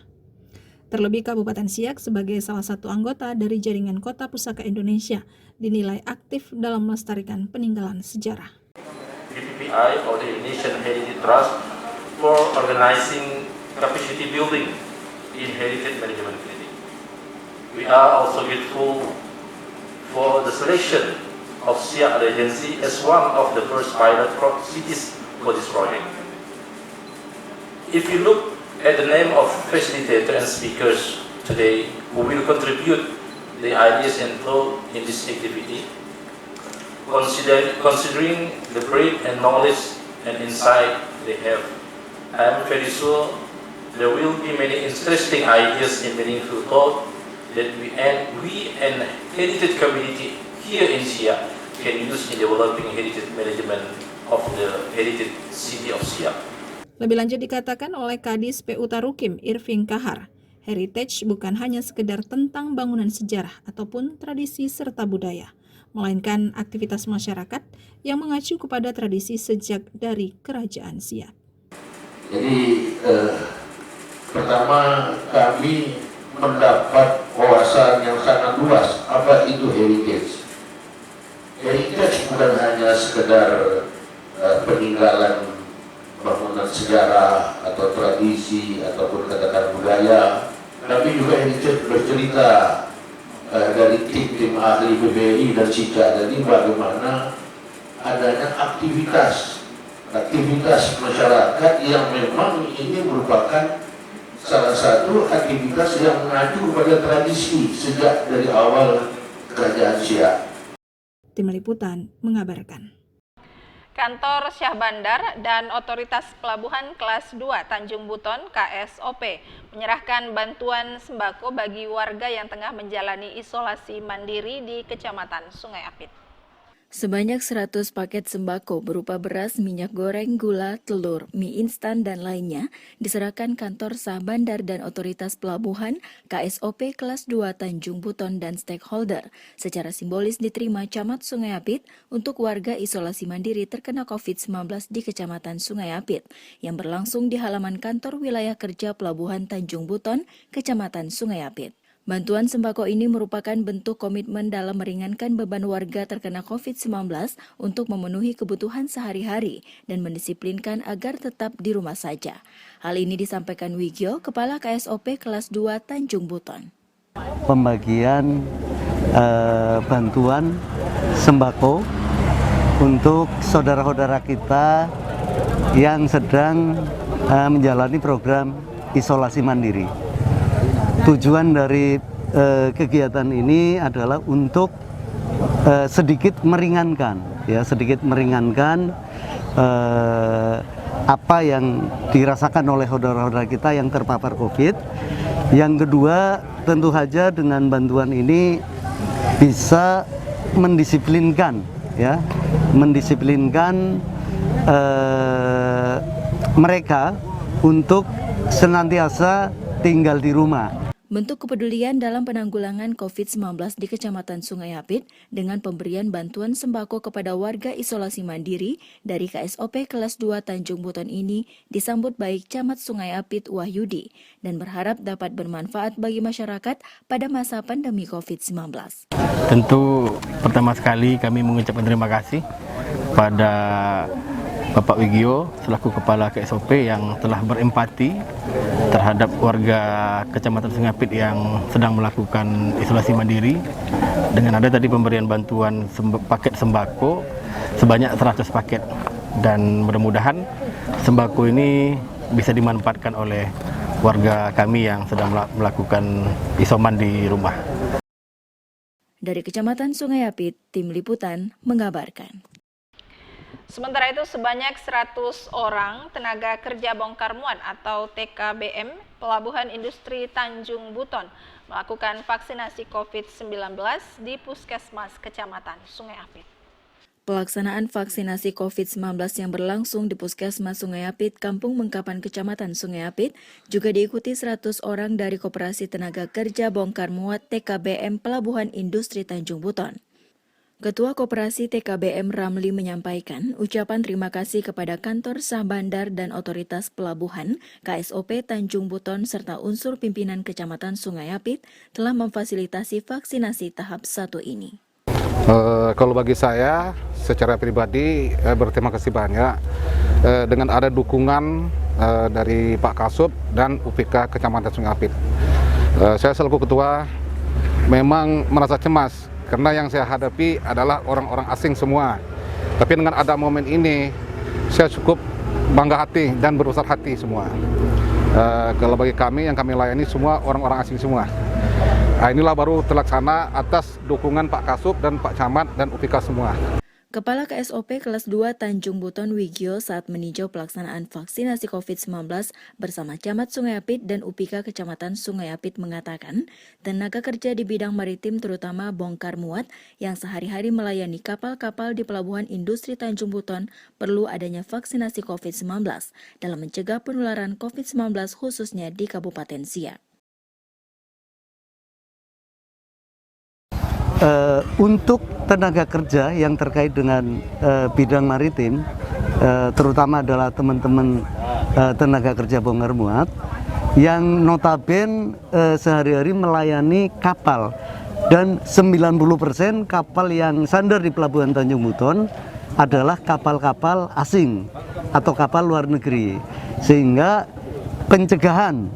Terlebih Kabupaten Siak sebagai salah satu anggota dari Jaringan Kota Pusaka Indonesia dinilai aktif dalam melestarikan peninggalan sejarah.
BPPI or the Indonesian Heritage Trust for organizing capacity building in heritage management clinic. We are also grateful for the selection of Siak Regency as one of the first pilot cities for this project. If you look at the name of facilitator and speakers today who will contribute the ideas and thought in this activity, considering the breadth and knowledge and insight they have, I am very sure there will be many interesting ideas and meaningful thought that we and heritage community here in Siak can use in developing heritage management of the heritage city of Siak.
Lebih lanjut dikatakan oleh Kadis PU Tarukim Irving Kahar, heritage bukan hanya sekedar tentang bangunan sejarah ataupun tradisi serta budaya, melainkan aktivitas masyarakat yang mengacu kepada tradisi sejak dari Kerajaan Siak.
Jadi pertama kami mendapat wawasan yang sangat luas apa itu heritage. Heritage bukan hanya sekedar peninggalan bangunan sejarah atau tradisi ataupun katakan budaya, tapi juga heritage bercerita dari tim ahli BBI dan Cika. Jadi bagaimana adanya aktivitas masyarakat yang memang ini merupakan salah satu aktivitas yang mengacu pada tradisi sejak dari awal Kerajaan Siak.
Tim Liputan mengabarkan.
Kantor Syah Bandar dan Otoritas Pelabuhan Kelas 2 Tanjung Buton KSOP menyerahkan bantuan sembako bagi warga yang tengah menjalani isolasi mandiri di Kecamatan Sungai Apit.
Sebanyak 100 paket sembako berupa beras, minyak goreng, gula, telur, mie instan, dan lainnya diserahkan Kantor Syah Bandar dan Otoritas Pelabuhan KSOP Kelas 2 Tanjung Buton dan stakeholder secara simbolis diterima Camat Sungai Apit untuk warga isolasi mandiri terkena COVID-19 di Kecamatan Sungai Apit yang berlangsung di halaman kantor wilayah kerja Pelabuhan Tanjung Buton, Kecamatan Sungai Apit. Bantuan sembako ini merupakan bentuk komitmen dalam meringankan beban warga terkena COVID-19 untuk memenuhi kebutuhan sehari-hari dan mendisiplinkan agar tetap di rumah saja. Hal ini disampaikan Wigyo, Kepala KSOP Kelas 2 Tanjung Buton.
Pembagian bantuan sembako untuk saudara-saudara kita yang sedang menjalani program isolasi mandiri. Tujuan dari kegiatan ini adalah untuk sedikit meringankan apa yang dirasakan oleh saudara-saudara kita yang terpapar COVID. Yang kedua, tentu saja dengan bantuan ini bisa mendisiplinkan mereka untuk senantiasa tinggal di rumah.
Bentuk kepedulian dalam penanggulangan COVID-19 di Kecamatan Sungai Apit dengan pemberian bantuan sembako kepada warga isolasi mandiri dari KSOP Kelas 2 Tanjung Buton ini disambut baik Camat Sungai Apit Wahyudi dan berharap dapat bermanfaat bagi masyarakat pada masa pandemi COVID-19.
Tentu pertama sekali kami mengucapkan terima kasih pada Bapak Wigyo selaku Kepala KSOP yang telah berempati terhadap warga Kecamatan Sungai Apit yang sedang melakukan isolasi mandiri dengan ada tadi pemberian bantuan paket sembako sebanyak 100 paket, dan mudah-mudahan sembako ini bisa dimanfaatkan oleh warga kami yang sedang melakukan isoman di rumah.
Dari Kecamatan Sungai Apit, Tim Liputan mengabarkan.
Sementara itu, sebanyak 100 orang tenaga kerja bongkar muat atau TKBM Pelabuhan Industri Tanjung Buton melakukan vaksinasi COVID-19 di Puskesmas Kecamatan Sungai Apit.
Pelaksanaan vaksinasi COVID-19 yang berlangsung di Puskesmas Sungai Apit, Kampung Mengkapan, Kecamatan Sungai Apit, juga diikuti 100 orang dari Koperasi Tenaga Kerja Bongkar Muat TKBM Pelabuhan Industri Tanjung Buton. Ketua Koperasi TKBM Ramli menyampaikan ucapan terima kasih kepada Kantor Syah Bandar dan Otoritas Pelabuhan KSOP Tanjung Buton serta unsur pimpinan Kecamatan Sungai Apit telah memfasilitasi vaksinasi tahap 1 ini.
Kalau bagi saya secara pribadi berterima kasih banyak dengan ada dukungan dari Pak Kasub dan UPK Kecamatan Sungai Apit. Saya selaku ketua memang merasa cemas karena yang saya hadapi adalah orang-orang asing semua. Tapi dengan ada momen ini, saya cukup bangga hati dan berbesar hati semua. Kalau bagi kami, yang kami layani semua orang-orang asing semua. Nah, inilah baru terlaksana atas dukungan Pak Kasub dan Pak Camat dan UPK semua.
Kepala KSOP Kelas 2 Tanjung Buton Wigyo saat meninjau pelaksanaan vaksinasi COVID-19 bersama Camat Sungai Apit dan UPK Kecamatan Sungai Apit mengatakan, tenaga kerja di bidang maritim terutama bongkar muat yang sehari-hari melayani kapal-kapal di Pelabuhan Industri Tanjung Buton perlu adanya vaksinasi COVID-19 dalam mencegah penularan COVID-19 khususnya di Kabupaten Siak.
Untuk tenaga kerja yang terkait dengan bidang maritim, terutama adalah teman-teman tenaga kerja bongkar muat yang notabene sehari-hari melayani kapal, dan 90% kapal yang sandar di Pelabuhan Tanjung Buton adalah kapal-kapal asing atau kapal luar negeri, sehingga pencegahan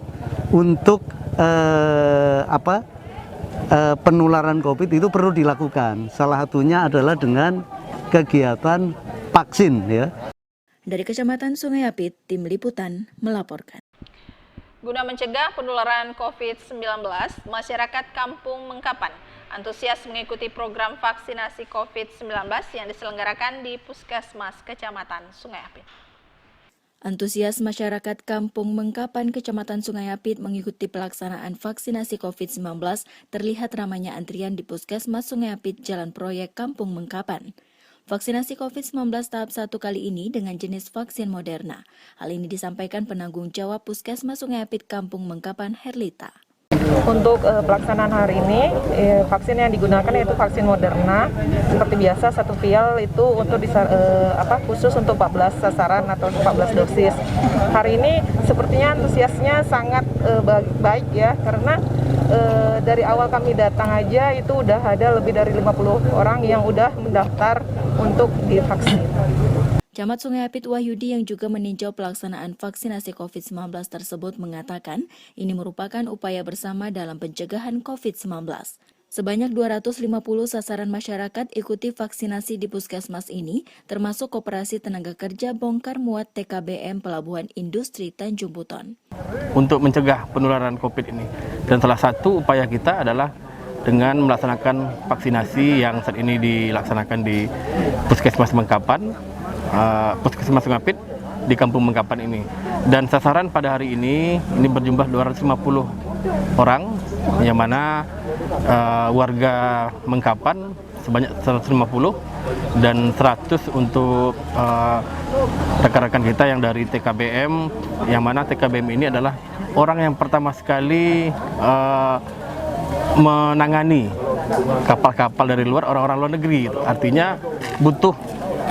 untuk penularan COVID itu perlu dilakukan. Salah satunya adalah dengan kegiatan vaksin, ya.
Dari Kecamatan Sungai Apit, Tim Liputan melaporkan.
Guna mencegah penularan COVID-19, masyarakat Kampung Mengkapan antusias mengikuti program vaksinasi COVID-19 yang diselenggarakan di Puskesmas Kecamatan Sungai Apit.
Antusias masyarakat Kampung Mengkapan, Kecamatan Sungai Apit mengikuti pelaksanaan vaksinasi COVID-19 terlihat ramainya antrian di Puskesmas Sungai Apit Jalan Proyek Kampung Mengkapan. Vaksinasi COVID-19 tahap 1 kali ini dengan jenis vaksin Moderna. Hal ini disampaikan penanggung jawab Puskesmas Sungai Apit Kampung Mengkapan, Herlita.
Untuk pelaksanaan hari ini, vaksin yang digunakan yaitu vaksin Moderna. Seperti biasa, 1 vial itu untuk khusus untuk 14 sasaran atau 14 dosis. Hari ini sepertinya antusiasnya sangat baik ya, karena dari awal kami datang aja itu udah ada lebih dari 50 orang yang udah mendaftar untuk divaksin.
Camat Sungai Apit Wahyudi yang juga meninjau pelaksanaan vaksinasi COVID-19 tersebut mengatakan ini merupakan upaya bersama dalam pencegahan COVID-19. Sebanyak 250 sasaran masyarakat ikuti vaksinasi di puskesmas ini, termasuk Koperasi Tenaga Kerja Bongkar Muat TKBM Pelabuhan Industri Tanjung Buton.
Untuk mencegah penularan COVID ini, dan salah satu upaya kita adalah dengan melaksanakan vaksinasi yang saat ini dilaksanakan di Puskesmas Mengkapan, Puskesmas Sungai Apit di Kampung Mengkapan ini. Dan sasaran pada hari ini berjumlah 250 orang, yang mana warga Mengkapan sebanyak 150 dan 100 untuk rekan-rekan kita yang dari TKBM, yang mana TKBM ini adalah orang yang pertama sekali menangani kapal-kapal dari luar, orang-orang luar negeri. Artinya butuh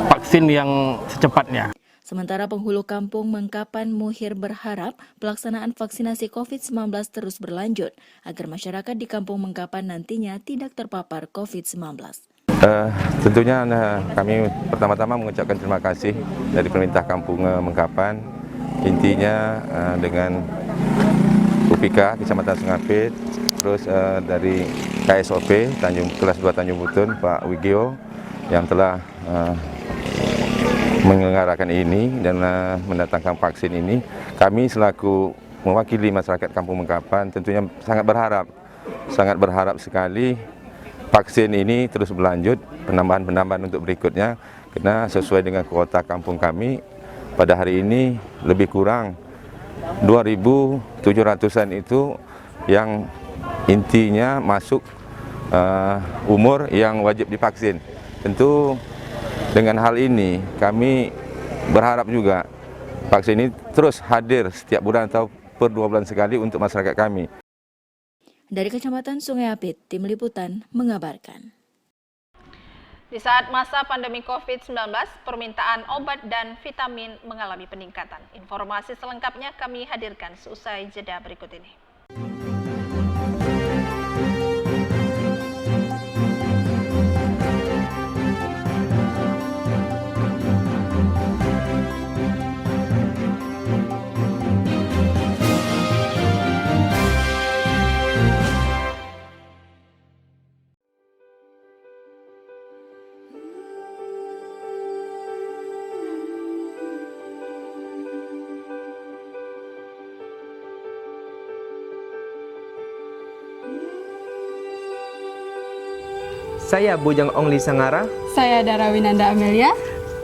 vaksin yang secepatnya.
Sementara penghulu Kampung Mengkapan Muhir berharap pelaksanaan vaksinasi COVID-19 terus berlanjut agar masyarakat di Kampung Mengkapan nantinya tidak terpapar COVID-19.
Tentunya kami pertama-tama mengucapkan terima kasih dari pemerintah Kampung Mengkapan, intinya dengan UPK Kecamatan Sungai Apit, terus dari KSOP kelas 2 Tanjung Buton Pak Wigio yang telah menyelenggarakan ini dan mendatangkan vaksin ini. Kami selaku mewakili masyarakat Kampung Mengkapan tentunya sangat berharap sekali vaksin ini terus berlanjut, penambahan untuk berikutnya, karena sesuai dengan kuota kampung kami pada hari ini lebih kurang 2.700-an itu yang intinya masuk umur yang wajib divaksin. Tentu dengan hal ini kami berharap juga vaksin ini terus hadir setiap bulan atau per 2 bulan sekali untuk masyarakat kami.
Dari Kecamatan Sungai Apit, Tim Liputan mengabarkan.
Di saat masa pandemi COVID-19, permintaan obat dan vitamin mengalami peningkatan. Informasi selengkapnya kami hadirkan seusai jeda berikut ini.
Saya Bujang Ongli Sangara.
Saya Dara Winanda Amelia.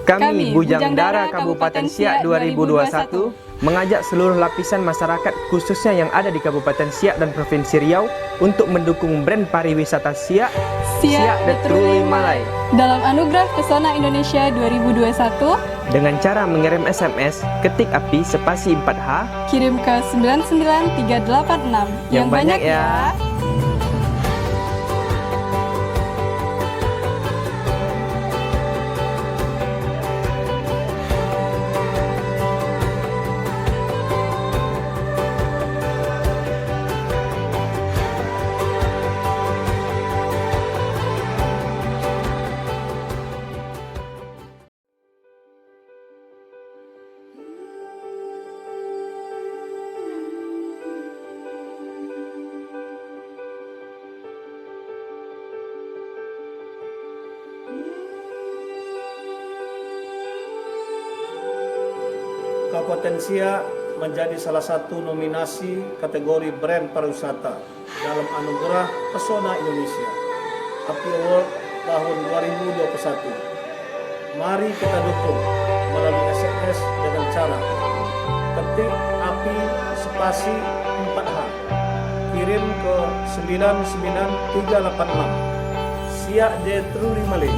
Kami Bujang Dara Kabupaten Siak 2021 mengajak seluruh lapisan masyarakat khususnya yang ada di Kabupaten Siak dan Provinsi Riau untuk mendukung brand pariwisata Siak, Siak The Truly Malay,
dalam Anugerah Pesona Indonesia 2021
dengan cara mengirim SMS ketik API spasi 4H
kirim ke 99386.
Yang banyak ya.
Kabupaten Siak menjadi salah satu nominasi kategori brand pariwisata dalam Anugerah Pesona Indonesia API Award tahun 2021. Mari kita dukung melalui SMS dengan cara ketik API spasi 4H, kirim ke 99386. Siak The Truly Malay.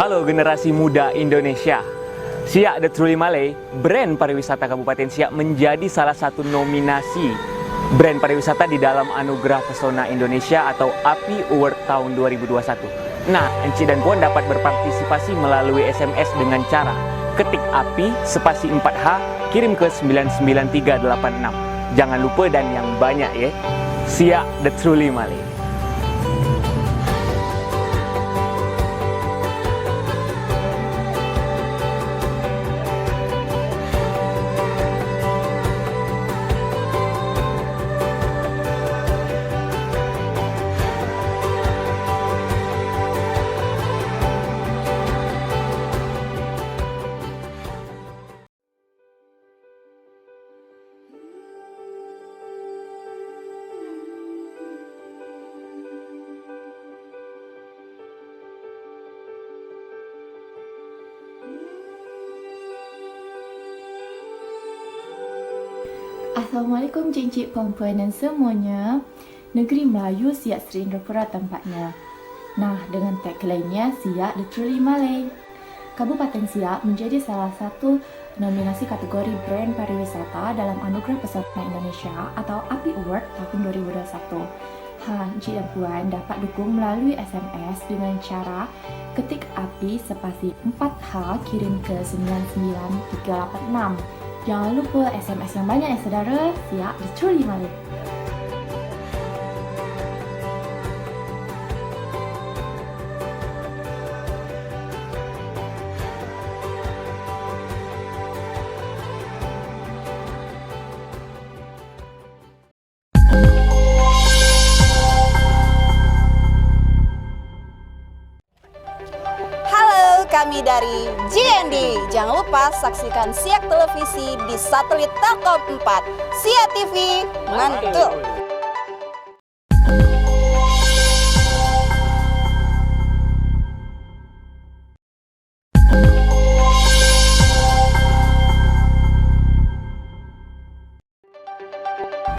Halo generasi muda Indonesia. Siak The Truly Malay, brand pariwisata Kabupaten Siak menjadi salah satu nominasi brand pariwisata di dalam Anugerah Pesona Indonesia atau API Award tahun 2021. Nah, Enci dan Puan dapat berpartisipasi melalui SMS dengan cara ketik API spasi 4H, kirim ke 99386. Jangan lupa dan yang banyak ya. Siak The Truly Malay.
Assalamualaikum Cik-cik puan-puan dan semuanya. Negeri Melayu Siak Seri Indrapura tempatnya. Nah, dengan tagline-nya Siak The Truly Malay. Kabupaten Siak menjadi salah satu nominasi kategori brand pariwisata dalam Anugerah Pesona Indonesia atau API Award tahun 2021. Cik dan Puan dapat dukung melalui SMS dengan cara ketik API spasi 4H, kirim ke 99386. Jangan lupa SMS yang banyak ya saudara. Siak The Truly Malay.
Kami dari JND. Jangan lupa saksikan Siak Televisi di satelit Telkom 4. Siak TV, mantul!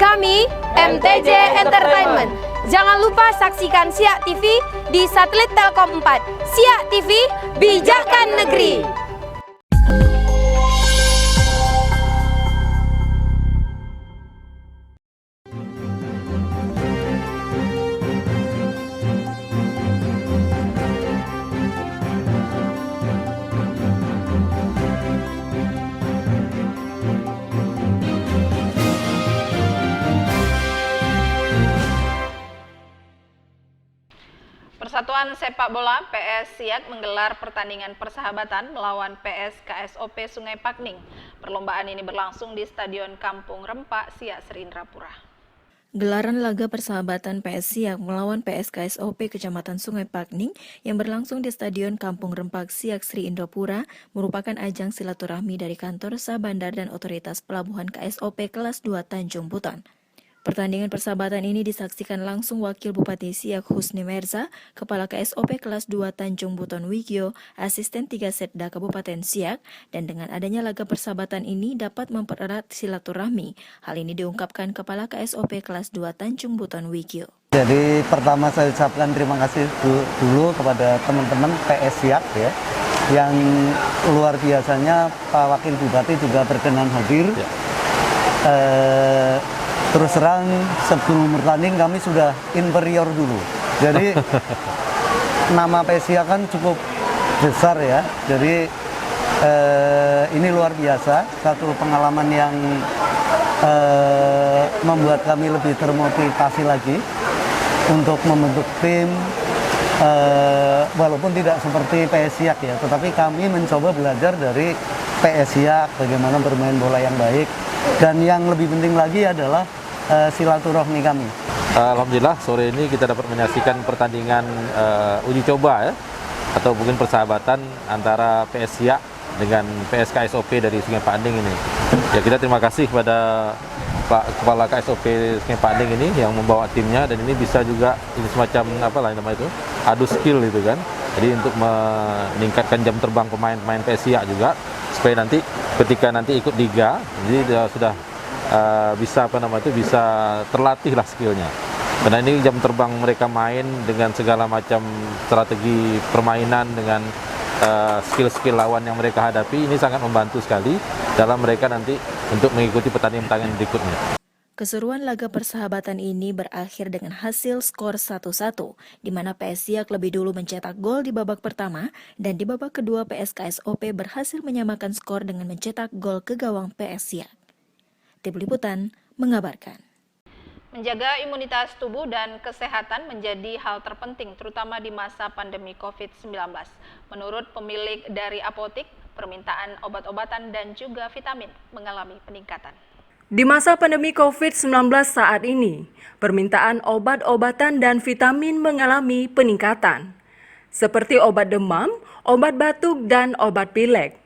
Kami MTJ Entertainment. Jangan lupa saksikan Siak TV di satelit Telkom 4. Siak TV, bijakan negeri.
Persatuan Sepak Bola PS Siak menggelar pertandingan persahabatan melawan PS KSOP Sungai Pakning. Perlombaan ini berlangsung di Stadion Kampung Rempak, Siak Seri Indrapura.
Gelaran laga persahabatan PS Siak melawan PS KSOP Kecamatan Sungai Pakning yang berlangsung di Stadion Kampung Rempak, Siak Seri Indrapura merupakan ajang silaturahmi dari kantor Sah Bandar dan Otoritas Pelabuhan KSOP Kelas 2 Tanjung Buton. Pertandingan persahabatan ini disaksikan langsung Wakil Bupati Siak Husni Merza, Kepala KSOP Kelas 2 Tanjung Buton Wigio, Asisten 3 Setda Kabupaten Siak, dan dengan adanya laga persahabatan ini dapat mempererat silaturahmi. Hal ini diungkapkan Kepala KSOP Kelas 2 Tanjung Buton Wigio.
Jadi pertama saya ucapkan terima kasih dulu kepada teman-teman PS Siak ya, yang luar biasanya Pak Wakil Bupati juga berkenan hadir. Terus terang sebelum bertanding kami sudah inferior dulu. Jadi nama PS Siak kan cukup besar ya. Jadi Ini luar biasa, satu pengalaman yang membuat kami lebih termotivasi lagi untuk membentuk tim, walaupun tidak seperti PS Siak ya, tetapi kami mencoba belajar dari PS Siak bagaimana bermain bola yang baik, dan yang lebih penting lagi adalah silaturahmi kami.
Alhamdulillah sore ini kita dapat menyaksikan pertandingan uji coba ya, atau mungkin persahabatan antara PS Siak dengan PS KSOP dari Sungai Panding ini. Ya, kita terima kasih kepada Pak Kepala KSOP Sungai Panding ini yang membawa timnya, dan ini bisa juga ini semacam apa lah nama itu, adu skill itu kan. Jadi untuk meningkatkan jam terbang pemain-pemain PS Siak juga, supaya nanti ketika nanti ikut liga, jadi sudah bisa apa nama itu, bisa terlatih lah skillnya. Karena ini jam terbang mereka main dengan segala macam strategi permainan, dengan skill-skill lawan yang mereka hadapi, ini sangat membantu sekali dalam mereka nanti untuk mengikuti pertandingan-pertandingan berikutnya.
Keseruan laga persahabatan ini berakhir dengan hasil skor 1-1, di mana PS Siak lebih dulu mencetak gol di babak pertama, dan di babak kedua PS KSOP berhasil menyamakan skor dengan mencetak gol ke gawang PS Siak. Tim Liputan mengabarkan.
Menjaga imunitas tubuh dan kesehatan menjadi hal terpenting terutama di masa pandemi COVID-19. Menurut pemilik dari apotik, permintaan obat-obatan dan juga vitamin mengalami peningkatan.
Di masa pandemi COVID-19 saat ini, permintaan obat-obatan dan vitamin mengalami peningkatan, seperti obat demam, obat batuk, dan obat pilek.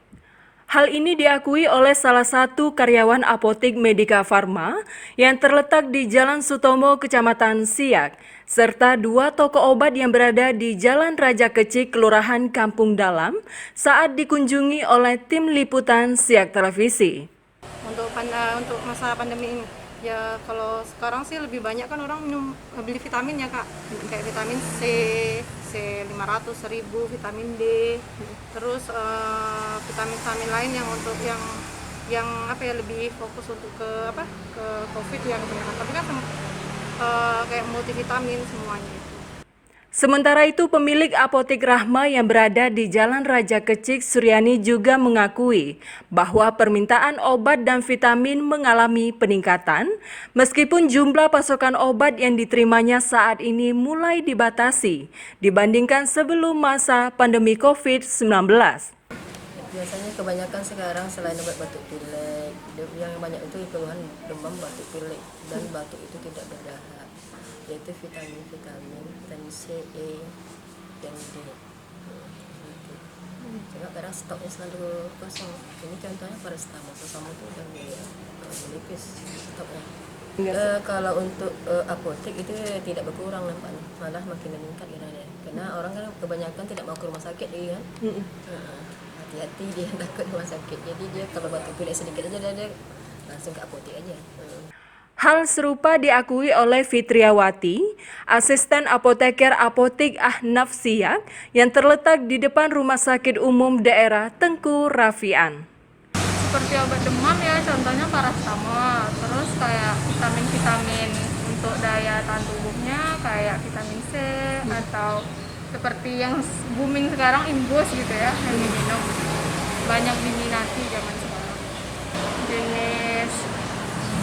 Hal ini diakui oleh salah satu karyawan apotik Medika Farma yang terletak di Jalan Sutomo, Kecamatan Siak, serta 2 toko obat yang berada di Jalan Raja Kecik, Kelurahan Kampung Dalam, saat dikunjungi oleh tim liputan Siak Televisi.
Untuk masa pandemi ini, ya kalau sekarang sih lebih banyak kan orang beli vitamin ya Kak, kayak vitamin C 500, 1000, vitamin D, terus vitamin lain yang untuk yang apa ya, lebih fokus untuk ke COVID ya kebanyakan, tapi kan kayak multivitamin semuanya itu.
Sementara itu, pemilik apotik Rahma yang berada di Jalan Raja Kecik, Suryani, juga mengakui bahwa permintaan obat dan vitamin mengalami peningkatan, meskipun jumlah pasokan obat yang diterimanya saat ini mulai dibatasi dibandingkan sebelum masa pandemi COVID-19.
Biasanya kebanyakan sekarang selain obat batuk pilek, yang banyak itu keluhan demam, batuk pilek, dan batuk itu tidak berdahak, yaitu vitamin C, E, dan D. Juga kadang stoknya selalu kosong. Ini contohnya paracetamol itu udah menipis stoknya. Kalau untuk apotek itu tidak berkurang nampaknya, malah makin meningkat kiranya. Karena orang kan kebanyakan tidak mau ke rumah sakit dia kan. Hati-hati dia takut rumah sakit. Jadi dia kalau batuk pilek sedikit aja dia langsung ke apotek aja.
Hal serupa diakui oleh Fitriawati, asisten apoteker apotik Ahnaf Siak yang terletak di depan Rumah Sakit Umum Daerah Tengku Rafian.
Seperti obat demam ya, contohnya paracetamol, terus kayak vitamin untuk daya tahan tubuhnya kayak vitamin C, atau seperti yang booming sekarang Imbus gitu ya, yang diminum. Banyak diminati zaman sekarang. Jenis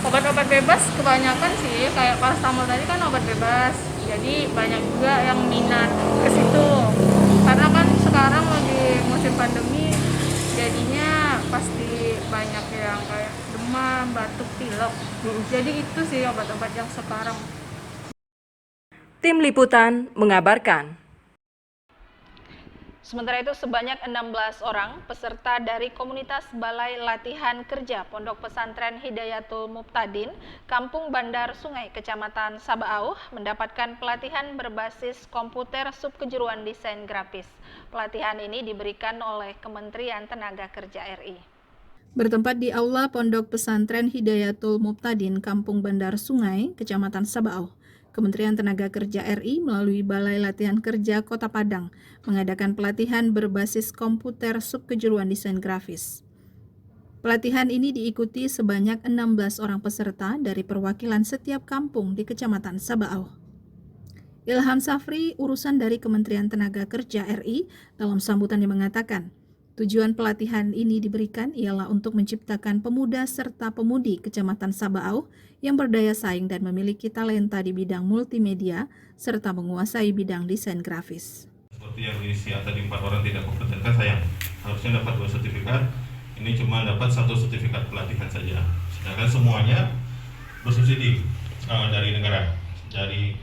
obat-obat bebas kebanyakan sih, kayak paracetamol tadi kan obat bebas, jadi banyak juga yang minat ke situ. Karena kan sekarang lagi musim pandemi, jadinya pasti banyak yang kayak demam, batuk, pilek. Jadi itu sih obat-obat yang sekarang.
Tim Liputan mengabarkan.
Sementara itu sebanyak 16 orang peserta dari komunitas Balai Latihan Kerja Pondok Pesantren Hidayatul Muftadin, Kampung Bandar Sungai, Kecamatan Sabaauh, mendapatkan pelatihan berbasis komputer subkejuruan desain grafis. Pelatihan ini diberikan oleh Kementerian Tenaga Kerja RI.
Bertempat di Aula Pondok Pesantren Hidayatul Muftadin, Kampung Bandar Sungai, Kecamatan Sabaauh, Kementerian Tenaga Kerja RI melalui Balai Latihan Kerja Kota Padang mengadakan pelatihan berbasis komputer subkejuruan desain grafis. Pelatihan ini diikuti sebanyak 16 orang peserta dari perwakilan setiap kampung di Kecamatan Sabaauh. Ilham Safri, urusan dari Kementerian Tenaga Kerja RI, dalam sambutannya mengatakan, Tujuan pelatihan ini diberikan ialah untuk menciptakan pemuda serta pemudi Kecamatan Sabaau yang berdaya saing dan memiliki talenta di bidang multimedia serta menguasai bidang desain grafis.
Seperti yang di SIA tadi 4 orang tidak kompeten, kan sayang. Harusnya dapat 2 sertifikat, ini cuma dapat 1 sertifikat pelatihan saja. Sedangkan semuanya bersubsidi dari negara, dari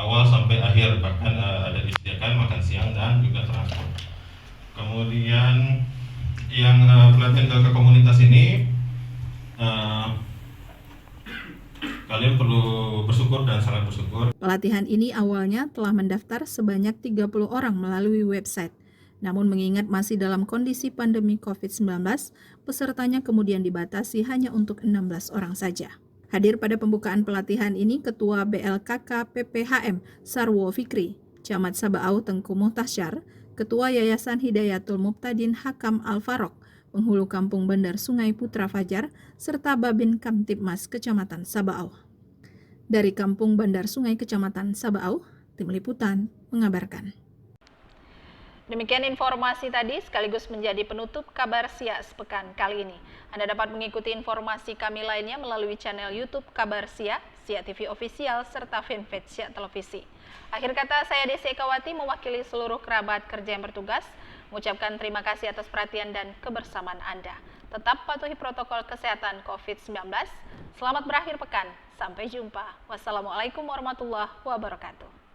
awal sampai akhir, bahkan ada disediakan makan siang dan juga transport. Kemudian yang pelatihan ke komunitas ini, kalian perlu bersyukur dan sangat bersyukur.
Pelatihan ini awalnya telah mendaftar sebanyak 30 orang melalui website. Namun mengingat masih dalam kondisi pandemi COVID-19, pesertanya kemudian dibatasi hanya untuk 16 orang saja. Hadir pada pembukaan pelatihan ini Ketua BLKK PPHM Sarwo Fikri, Camat Sabaau Tengku Muhtasyar, Ketua Yayasan Hidayatul Muqtadin Hakam Al-Farok, Penghulu Kampung Bandar Sungai Putra Fajar, serta Babin Kamtibmas Kecamatan Sabaau. Dari Kampung Bandar Sungai Kecamatan Sabaau, Tim Liputan mengabarkan.
Demikian informasi tadi sekaligus menjadi penutup kabar Siak sepekan kali ini. Anda dapat mengikuti informasi kami lainnya melalui channel YouTube Kabar Siak, Siak TV Official, serta fanpage Siak Televisi. Akhir kata, saya Desi Ekawati mewakili seluruh kerabat kerja yang bertugas, mengucapkan terima kasih atas perhatian dan kebersamaan Anda. Tetap patuhi protokol kesehatan COVID-19. Selamat berakhir pekan. Sampai jumpa. Wassalamualaikum warahmatullahi wabarakatuh.